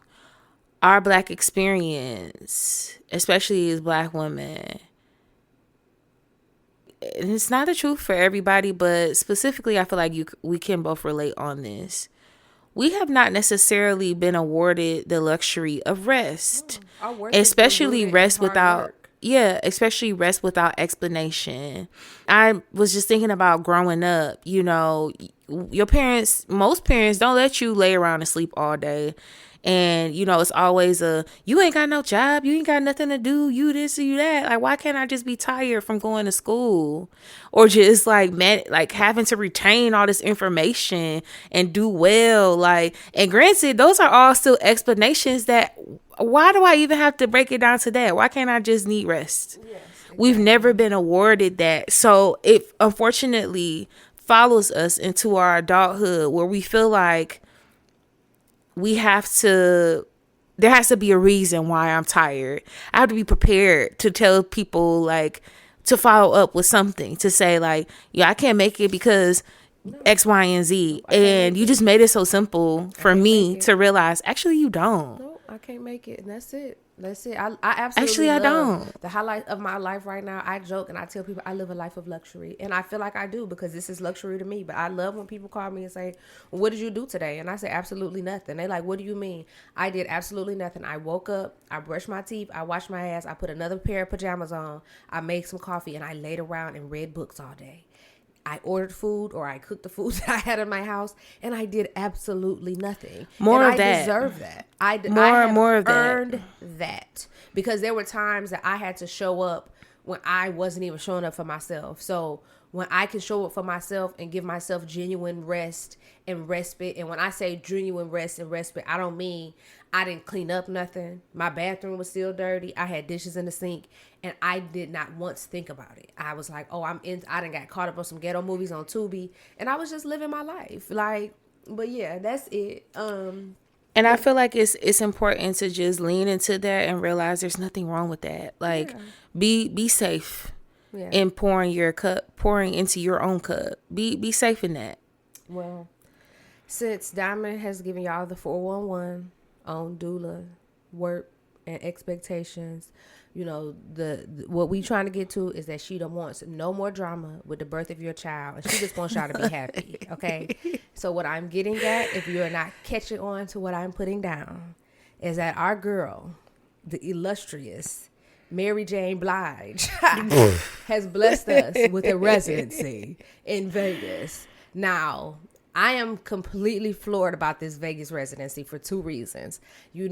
Our Black experience, especially as Black women, and it's not the truth for everybody, but specifically I feel like we can both relate on this. We have not necessarily been awarded the luxury of rest, especially rest without explanation. I was just thinking about growing up, you know, most parents don't let you lay around and sleep all day. And, you know, it's always you ain't got no job. You ain't got nothing to do. You this or you that. Like, why can't I just be tired from going to school? Or just like having to retain all this information and do well. Like, and granted, those are all still explanations that, why do I even have to break it down to that? Why can't I just need rest? Yes, exactly. We've never been awarded that. So it unfortunately follows us into our adulthood, where we feel like there has to be a reason why I'm tired. I have to be prepared to tell people, like, to follow up with something, to say like, yeah, I can't make it because X, Y, and Z. And you just made it so simple for me to realize, actually, you don't. No, I can't make it. And that's it. I absolutely don't. The highlight of my life right now, I joke and I tell people I live a life of luxury. And I feel like I do, because this is luxury to me. But I love when people call me and say, well, what did you do today? And I say, absolutely nothing. They like, what do you mean? I did absolutely nothing. I woke up, I brushed my teeth, I washed my ass, I put another pair of pajamas on, I made some coffee, and I laid around and read books all day. I ordered food, or I cooked the food that I had in my house, and I did absolutely nothing. More of that. I deserve that. I have earned that, because there were times that I had to show up when I wasn't even showing up for myself. So when I can show up for myself and give myself genuine rest and respite, and when I say genuine rest and respite, I don't mean I didn't clean up nothing. My bathroom was still dirty. I had dishes in the sink, and I did not once think about it. I was like, I done got caught up on some ghetto movies on Tubi, and I was just living my life. Like, but yeah, that's it. And I feel like it's important to just lean into that and realize there's nothing wrong with that. Like, be safe in pouring into your own cup. Be safe in that. Well, since Diamond has given y'all the 411 on doula work and expectations. You know, the what we trying to get to is that she don't wants no more drama with the birth of your child, and she just wants y'all to be happy. Okay, so what I'm getting at, if you are not catching on to what I'm putting down, is that our girl, the illustrious Mary Jane Blige, has blessed us with a residency in Vegas. Now, I am completely floored about this Vegas residency for two reasons. Y'all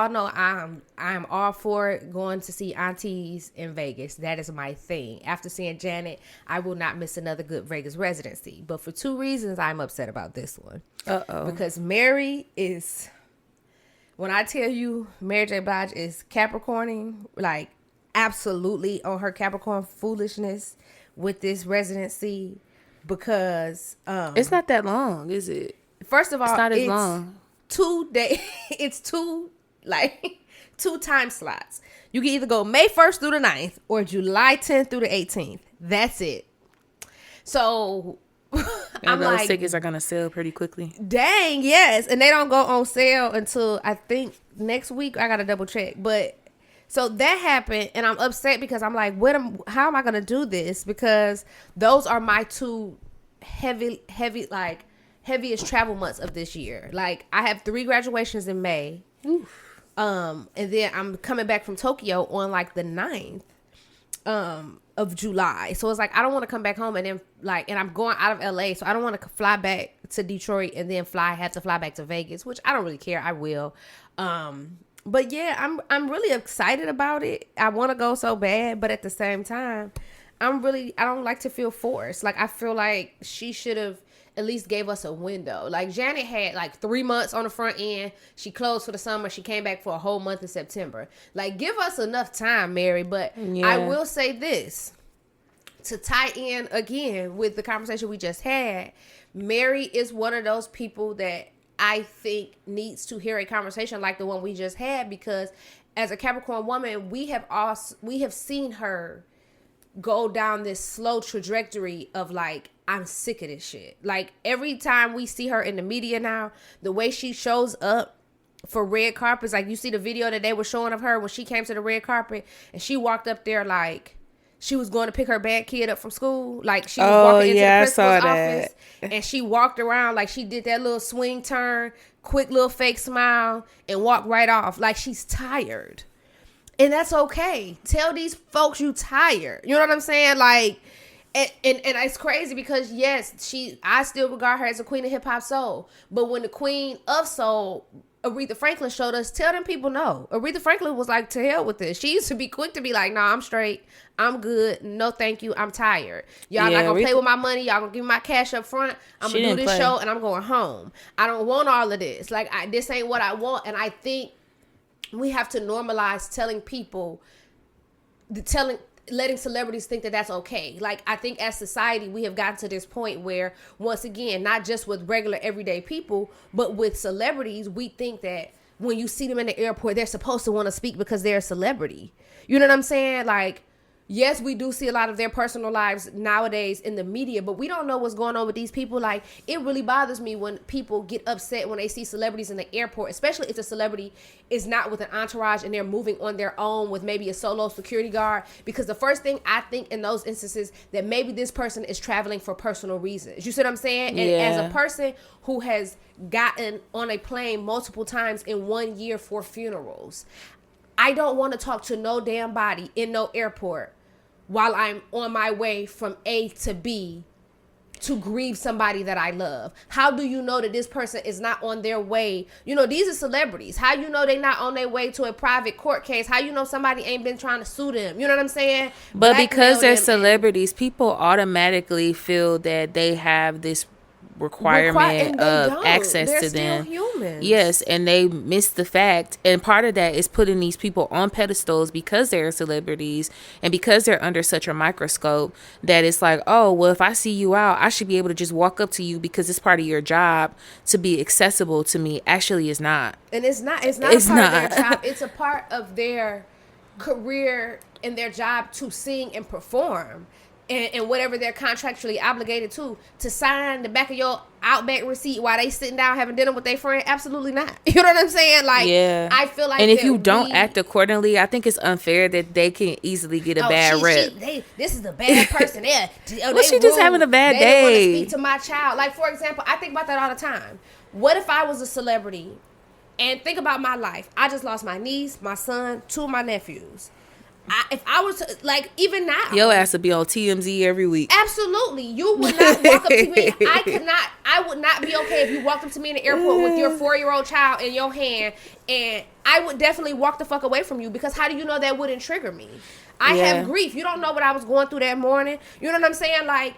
know I'm all for it, going to see aunties in Vegas. That is my thing. After seeing Janet, I will not miss another good Vegas residency. But for two reasons, I'm upset about this one. Because Mary is, when I tell you Mary J. Blige is Capricorning, like absolutely on her Capricorn foolishness with this residency. Because it's not that long, is it? First of all, it's not as long. 2 days. It's two time slots. You can either go May 1st through the 9th or July 10th through the 18th. That's it. So and those tickets are gonna sell pretty quickly. Dang, yes, and they don't go on sale until I think next week. I gotta double check, but. So that happened, and I'm upset because I'm like, how am I going to do this? Because those are my two heaviest travel months of this year. Like, I have 3 graduations in May. Oof. And then I'm coming back from Tokyo on like the 9th of July. So it's like, I don't want to come back home and then and I'm going out of LA. So I don't want to fly back to Detroit and then have to fly back to Vegas, which I don't really care. I will. But yeah, I'm really excited about it. I want to go so bad, but at the same time, I don't like to feel forced. Like, I feel like she should have at least gave us a window. Like, Janet had like 3 months on the front end. She closed for the summer. She came back for a whole month in September. Like, give us enough time, Mary. But yeah. I will say this, to tie in again with the conversation we just had, Mary is one of those people that I think needs to hear a conversation like the one we just had, because as a Capricorn woman, we have seen her go down this slow trajectory of like, I'm sick of this shit. Like, every time we see her in the media now, the way she shows up for red carpets, like you see the video that they were showing of her when she came to the red carpet and she walked up there like she was going to pick her bad kid up from school. Like, she was walking into the principal's office and she walked around like she did that little swing turn, quick little fake smile, and walked right off like she's tired. And that's okay. Tell these folks you tired. You know what I'm saying? Like, and it's crazy because yes, I still regard her as a queen of hip hop soul. But when the queen of soul, Aretha Franklin, showed us, tell them people no. Aretha Franklin was like, to hell with this. She used to be quick to be like, nah, I'm straight. I'm good. No, thank you. I'm tired. Y'all not going to play with my money. Y'all going to give me my cash up front. I'm going to do this show and I'm going home. I don't want all of this. Like, this ain't what I want. And I think we have to normalize telling people, letting celebrities think that that's okay. Like, I think as society, we have gotten to this point where, once again, not just with regular everyday people, but with celebrities, we think that when you see them in the airport, they're supposed to want to speak because they're a celebrity. You know what I'm saying? Like, yes, we do see a lot of their personal lives nowadays in the media, but we don't know what's going on with these people. Like, it really bothers me when people get upset when they see celebrities in the airport, especially if the celebrity is not with an entourage and they're moving on their own with maybe a solo security guard. Because the first thing I think in those instances, that maybe this person is traveling for personal reasons. You see what I'm saying? And as a person who has gotten on a plane multiple times in 1 year for funerals, I don't want to talk to no damn body in no airport while I'm on my way from A to B to grieve somebody that I love. How do you know that this person is not on their way? You know, these are celebrities. How you know they not on their way to a private court case? How you know somebody ain't been trying to sue them? You know what I'm saying? But because they're celebrities, people automatically feel that they have this requirement of access to them. Humans. Yes, and they miss the fact, and part of that is putting these people on pedestals because they're celebrities and because they're under such a microscope, that it's like, oh, well, if I see you out, I should be able to just walk up to you because it's part of your job to be accessible to me. Actually, it's not. And it's not a part of their job. It's a part of their career and their job to sing and perform. and whatever they're contractually obligated to sign the back of your Outback receipt while they sitting down having dinner with their friend? Absolutely not. You know what I'm saying? Like, yeah. I feel like, and if you don't act accordingly, I think it's unfair that they can easily get a bad rep. This is a bad person. Well, she just having a bad day. They want to speak to my child. Like, for example, I think about that all the time. What if I was a celebrity? And think about my life. I just lost my niece, my son, 2 of my nephews. If I was to, like, even now, your ass would be on TMZ every week. Absolutely. You would not walk up to me. I would not be okay if you walked up to me in the airport with your 4-year-old child in your hand, and I would definitely walk the fuck away from you, because how do you know that wouldn't trigger me? I have grief. You don't know what I was going through that morning. You know what I'm saying? Like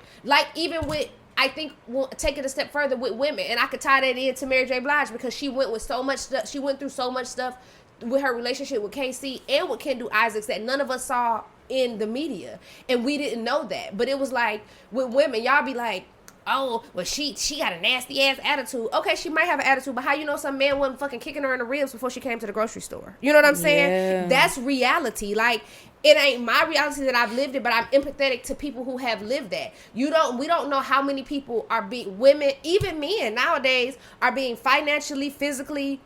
even with, I think we'll take it a step further with women, and I could tie that into Mary J. Blige, because she went with so much stuff. She went through so much stuff with her relationship with KC and with Kendall Isaacs that none of us saw in the media, and we didn't know that. But it was like, with women, y'all be like, oh, well, she got a nasty ass attitude. Okay, she might have an attitude, but how you know some man wasn't fucking kicking her in the ribs before she came to the grocery store? You know what I'm saying? Yeah. That's reality. Like, it ain't my reality that I've lived it, but I'm empathetic to people who have lived that. We don't know how many people are women, even men nowadays, are being financially, physically,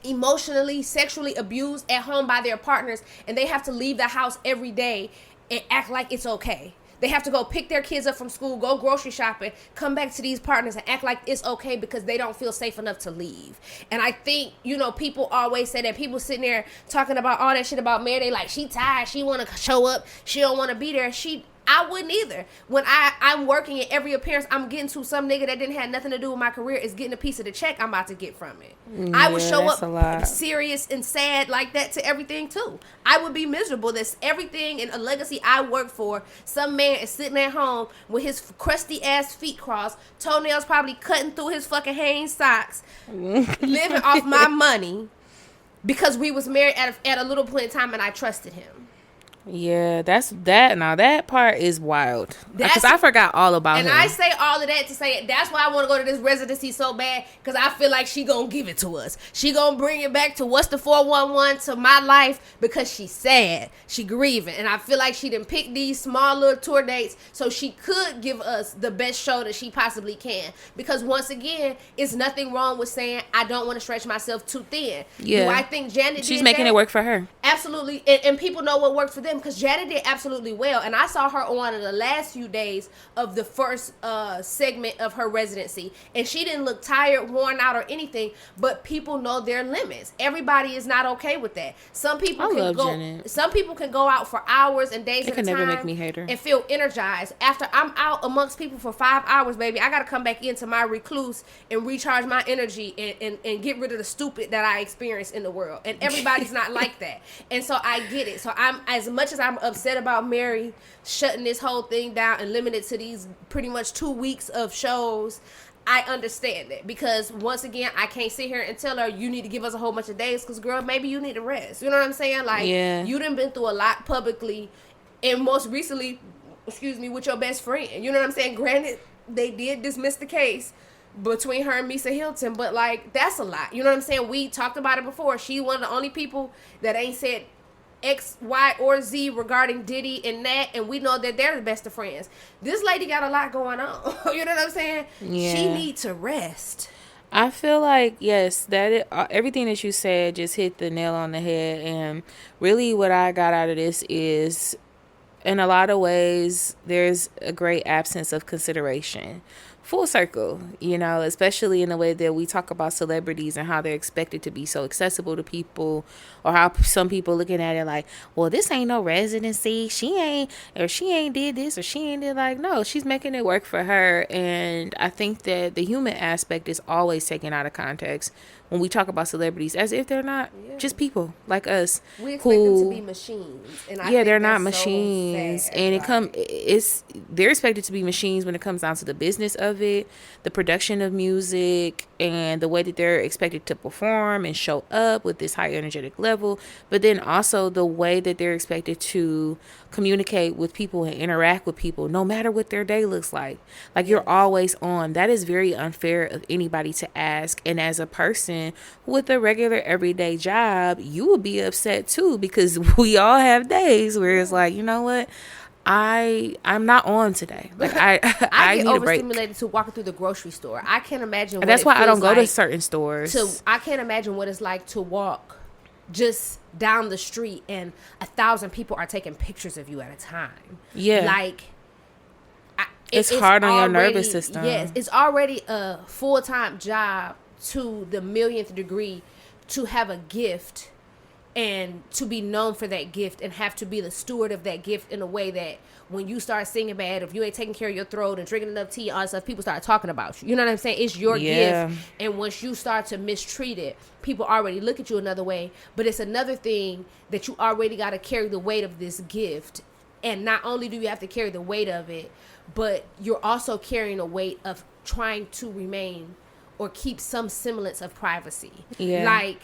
emotionally, sexually abused at home by their partners, and they have to leave the house every day and act like it's okay. They have to go pick their kids up from school, go grocery shopping, come back to these partners and act like it's okay because they don't feel safe enough to leave. And I think, people always say that. People sitting there talking about all that shit about Mary, they like, she tired, she want to show up, she don't want to be there. I wouldn't either. When I'm working at every appearance, I'm getting to some nigga that didn't have nothing to do with my career is getting a piece of the check I'm about to get from it. Yeah, I would show up serious and sad like that to everything too. I would be miserable. That's everything in a legacy I work for. Some man is sitting at home with his crusty ass feet crossed, toenails probably cutting through his fucking Hanes socks, living off my money because we was married at a little point in time and I trusted him. Yeah, that's that. Now that part is wild, because I forgot all about him. And I say all of that to say that's why I want to go to this residency so bad, because I feel like she gonna give it to us. She gonna bring it back to what's the 411 to my life, because she's sad, she grieving, and I feel like she done picked these small little tour dates so she could give us the best show that she possibly can. Because once again, it's nothing wrong with saying I don't want to stretch myself too thin. Yeah, do I think Janet? She's making it work for her. Absolutely, and people know what worked for them. Because Janet did absolutely well, and I saw her on one of the last few days of the first segment of her residency, and she didn't look tired, worn out, or anything. But people know their limits. Everybody is not okay with that. Some people can go out for hours and days at a time. It can never make me hate her and feel energized. After I'm out amongst people for 5 hours, baby, I gotta come back into my recluse and recharge my energy and get rid of the stupid that I experience in the world. And everybody's not like that, and so I get it. So I'm as much as I'm upset about Mary shutting this whole thing down and limited to these pretty much 2 weeks of shows, I understand that. Because once again, I can't sit here and tell her you need to give us a whole bunch of days, because girl, maybe you need to rest. You know what I'm saying? Like, you done been through a lot publicly, and most recently, with your best friend. You know what I'm saying? Granted, they did dismiss the case between her and Misa Hilton, but like, that's a lot. You know what I'm saying? We talked about it before. She one of the only people that ain't said X, Y, or Z regarding Diddy and Nat, and we know that they're the best of friends. This lady got a lot going on. You know what I'm saying? Yeah. She needs to rest. I feel like, yes, that everything that you said just hit the nail on the head. And really what I got out of this is, in a lot of ways, there's a great absence of consideration. Full circle, especially in the way that we talk about celebrities and how they're expected to be so accessible to people, or how some people looking at it like, well, this ain't no residency. She ain't did this, or she ain't did, like, no, she's making it work for her. And I think that the human aspect is always taken out of context when we talk about celebrities, as if they're not just people like us. We expect them to be machines, and I think they're not machines. So sad, and they're expected to be machines when it comes down to the business of it, the production of music, and the way that they're expected to perform and show up with this high energetic level. But then also the way that they're expected to communicate with people and interact with people, no matter what their day looks like. Like, you're always on. That is very unfair of anybody to ask. And as a person with a regular everyday job, you will be upset too, because we all have days where it's like, you know what? I'm not on today. Like I I get need a break. overstimulated to walking through the grocery store. I can't imagine what That's it why I don't feels go to like certain stores. I can't imagine what it's like to walk just down the street and 1,000 people are taking pictures of you at a time. Yeah. Like it's hard on your nervous system. Yes, it's already a full-time job to the millionth degree to have a gift and to be known for that gift and have to be the steward of that gift in a way that when you start singing bad, if you ain't taking care of your throat and drinking enough tea, all that stuff, people start talking about you. You know what I'm saying? It's your gift. And once you start to mistreat it, people already look at you another way. But it's another thing that you already got to carry the weight of this gift. And not only do you have to carry the weight of it, but you're also carrying a weight of trying to remain or keep some semblance of privacy. Yeah. Like,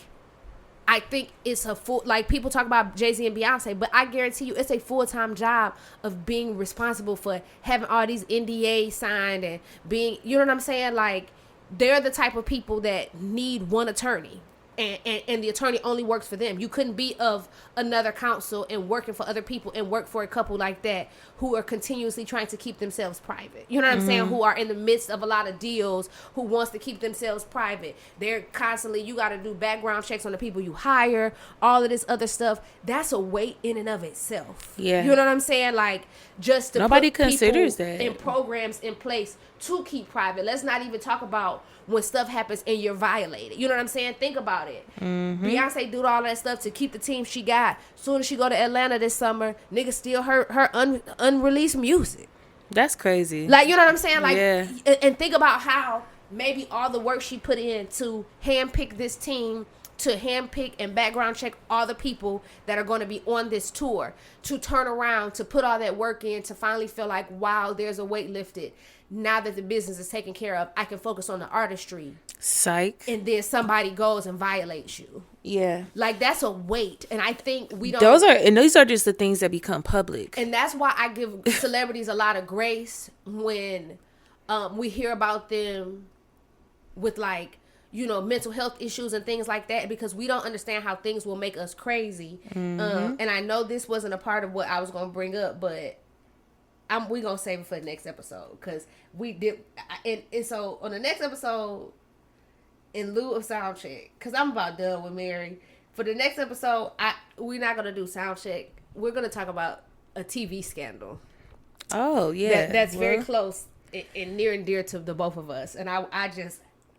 I think it's a full, like people talk about Jay-Z and Beyonce, but I guarantee you it's a full-time job of being responsible for having all these NDAs signed and being, you know what I'm saying? Like, they're the type of people that need one attorney. And the attorney only works for them. You couldn't be of another counsel and working for other people and work for a couple like that who are continuously trying to keep themselves private. You know what I'm saying? Who are in the midst of a lot of deals, who wants to keep themselves private. They're constantly, you got to do background checks on the people you hire, all of this other stuff. That's a weight in and of itself. Yeah. You know what I'm saying? Like, just to nobody put considers people that and programs in place to keep private. Let's not even talk about when stuff happens and you're violated. You know what I'm saying? Think about it. Beyonce do all that stuff to keep the team she got. Soon as she go to Atlanta this summer, niggas steal her unreleased music. That's crazy. Like, you know what I'm saying? Like, yeah. And think about how maybe all the work she put in to handpick this team, to handpick and background check all the people that are going to be on this tour, to turn around, to put all that work in, to finally feel like, wow, there's a weight lifted. Now that the business is taken care of, I can focus on the artistry. Psych. And then somebody goes and violates you. Yeah. Like, that's a weight. And I think we don't. Those are just the things that become public. And that's why I give celebrities a lot of grace when we hear about them with, like, you know, mental health issues and things like that, because we don't understand how things will make us crazy. And I know this wasn't a part of what I was going to bring up, but we going to save it for the next episode, because we did. And so on the next episode, in lieu of sound check, because I'm about done with Mary, for the next episode, we're not going to do sound check. We're going to talk about a TV scandal. Oh, yeah. That's very close and near and dear to the both of us. And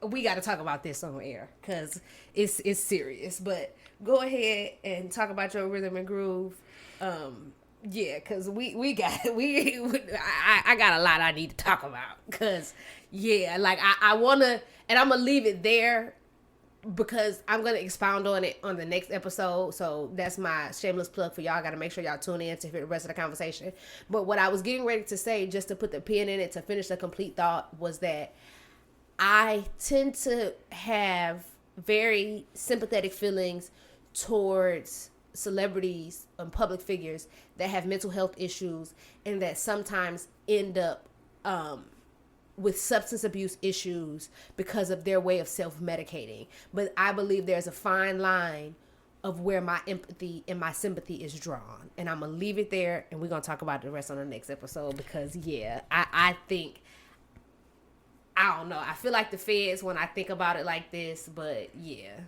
we got to talk about this on air, because it's serious. But go ahead and talk about your rhythm and groove. Yeah, because I got a lot I need to talk about. Because, yeah, like, I want to, and I'm going to leave it there because I'm going to expound on it on the next episode. So that's my shameless plug for y'all. Got to make sure y'all tune in to hear the rest of the conversation. But what I was getting ready to say, just to put the pin in it, to finish the complete thought, was that I tend to have very sympathetic feelings towards celebrities and public figures that have mental health issues and that sometimes end up with substance abuse issues because of their way of self-medicating. But I believe there's a fine line of where my empathy and my sympathy is drawn. And I'm going to leave it there, and we're going to talk about the rest on the next episode, because, yeah, I think, I don't know. I feel like the feds when I think about it like this, but yeah.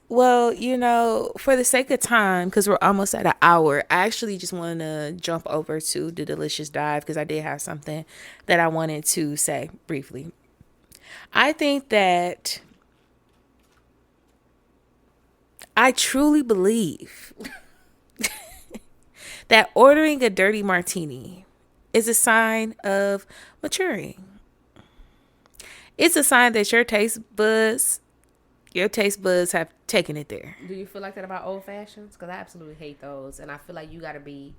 Well, you know, for the sake of time, because we're almost at an hour, I actually just want to jump over to the delicious dive, because I did have something that I wanted to say briefly. I think that I truly believe that ordering a dirty martini is a sign of maturing. It's a sign that your taste buds have taken it there. Do you feel like that about old fashions? Because I absolutely hate those, and I feel like you got to be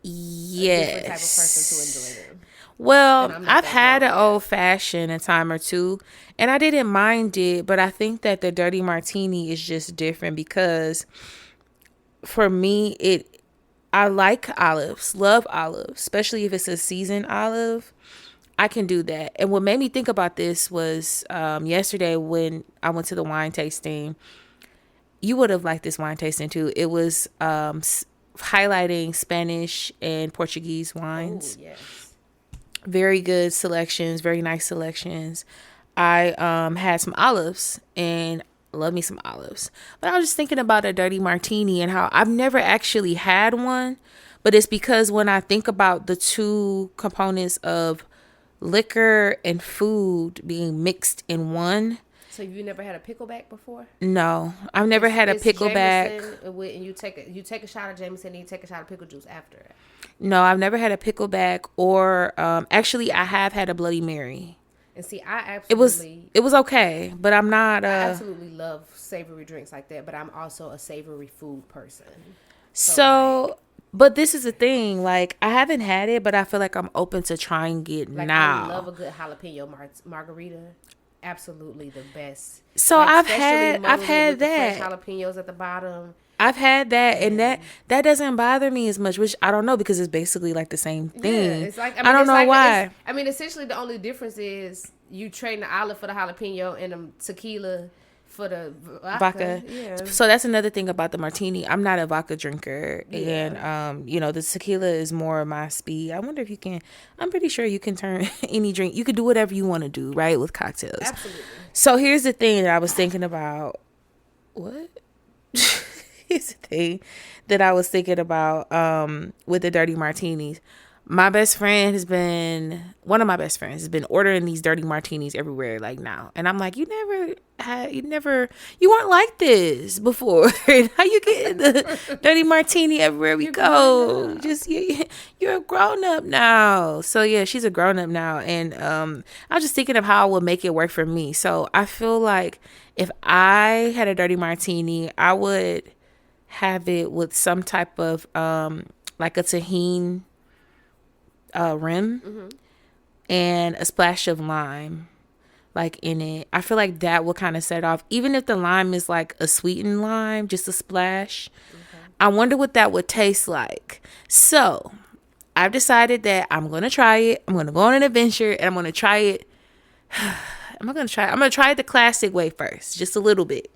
a different type of person to enjoy them. Well, I've had an old fashioned a time or two, and I didn't mind it, but I think that the dirty martini is just different, because for me, I like olives, love olives, especially if it's a seasoned olive. I can do that. And what made me think about this was yesterday when I went to the wine tasting. You would have liked this wine tasting too. It was highlighting Spanish and Portuguese wines. Oh, yes. Very good selections, very nice selections. I had some olives and love me some olives. But I was just thinking about a dirty martini and how I've never actually had one, but it's because when I think about the two components of liquor and food being mixed in one. So you never had a pickleback before? No, I've never had a pickleback. And you take a shot of Jameson and you take a shot of pickle juice after it. No, I've never had a pickleback or actually I have had a Bloody Mary. And see, it was okay, but I'm not. I absolutely love savory drinks like that, but I'm also a savory food person. So but this is the thing, like I haven't had it, but I feel like I'm open to trying it like, now. I love a good jalapeno margarita. Absolutely the best. So like, I've had that. Fresh jalapenos at the bottom. I've had that, and that doesn't bother me as much, which I don't know because it's basically like the same thing. Yeah, it's like, I don't know why. Essentially the only difference is you trade the olive for the jalapeno and the tequila for the vodka. Yeah. So that's another thing about the martini. I'm not a vodka drinker, and the tequila is more my speed. I wonder if you can. I'm pretty sure you can turn any drink. You can do whatever you want to do, right, with cocktails. Absolutely. So here's the thing that I was thinking about. What? Here's the thing that I was thinking about with the dirty martinis. One of my best friends has been ordering these dirty martinis everywhere, like now. And I'm like, you weren't like this before. How you getting the dirty martini everywhere we go? Just, you're a grown up now. So yeah, she's a grown up now. And I was just thinking of how I would make it work for me. So I feel like if I had a dirty martini, I would have it with some type of like a tahini rim and a splash of lime like in it. I feel like that will kind of set off, even if the lime is like a sweetened lime, just a splash. I wonder what that would taste like. So I've decided that I'm going to try it. I'm going to go on an adventure and I'm going to try it. I'm going to try it the classic way first, just a little bit.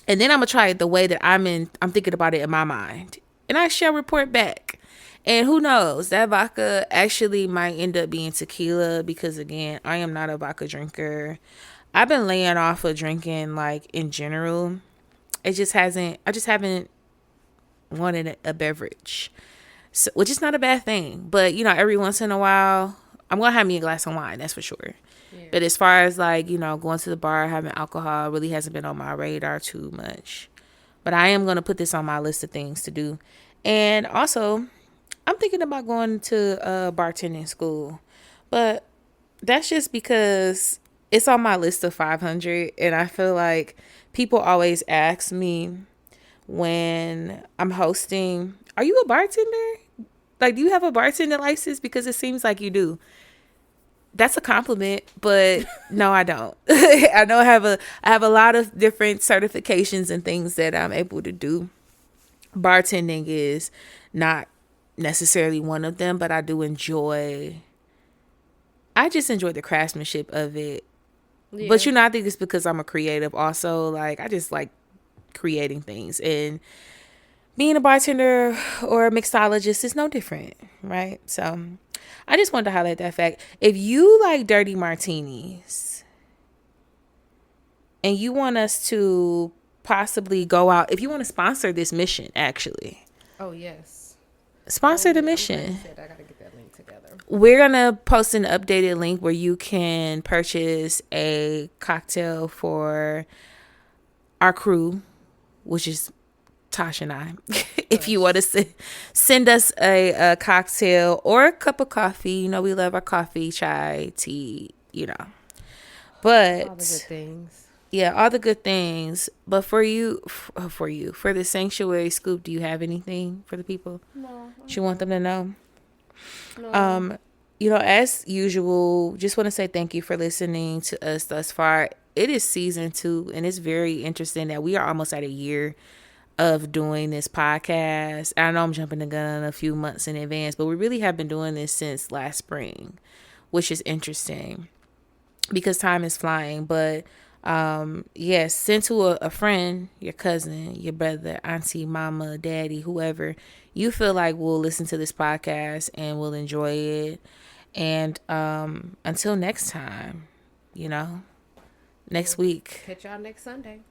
And then I'm going to try it the way that I'm thinking about it in my mind. And I shall report back. And who knows, that vodka actually might end up being tequila because, again, I am not a vodka drinker. I've been laying off of drinking, like, in general. I just haven't wanted a beverage, so, which is not a bad thing. But, every once in a while, I'm going to have me a glass of wine, that's for sure. Yeah. But as far as, like, going to the bar, having alcohol really hasn't been on my radar too much. But I am going to put this on my list of things to do. And also, I'm thinking about going to bartending school. But that's just because it's on my list of 500. And I feel like people always ask me when I'm hosting, are you a bartender? Like, do you have a bartending license? Because it seems like you do. That's a compliment, but no, I don't. I know I have a lot of different certifications and things that I'm able to do. Bartending is not necessarily one of them, but I just enjoy the craftsmanship of it. Yeah. But I think it's because I'm a creative also. Like, I just like creating things, and being a bartender or a mixologist is no different, right? So I just wanted to highlight that fact. If you like dirty martinis and you want us to possibly go out, if you want to sponsor this mission, actually. Oh, yes. Sponsor the mission. I gotta get that link together. We're gonna post an updated link where you can purchase a cocktail for our crew, which is Tash and I. If you want to send us a cocktail or a cup of coffee, we love our coffee, chai, tea, But all the good things. Yeah, all the good things. But for the Sanctuary Scoop, do you have anything for the people? No. You want them to know? No. As usual, just want to say thank you for listening to us thus far. It is season 2, and it's very interesting that we are almost at a year of doing this podcast. I know I'm jumping the gun a few months in advance, but we really have been doing this since last spring, which is interesting because time is flying. But Yes, send to a friend, your cousin, your brother, auntie, mama, daddy, whoever you feel like will listen to this podcast and will enjoy it. And until next time, you know, next week. Catch y'all next Sunday.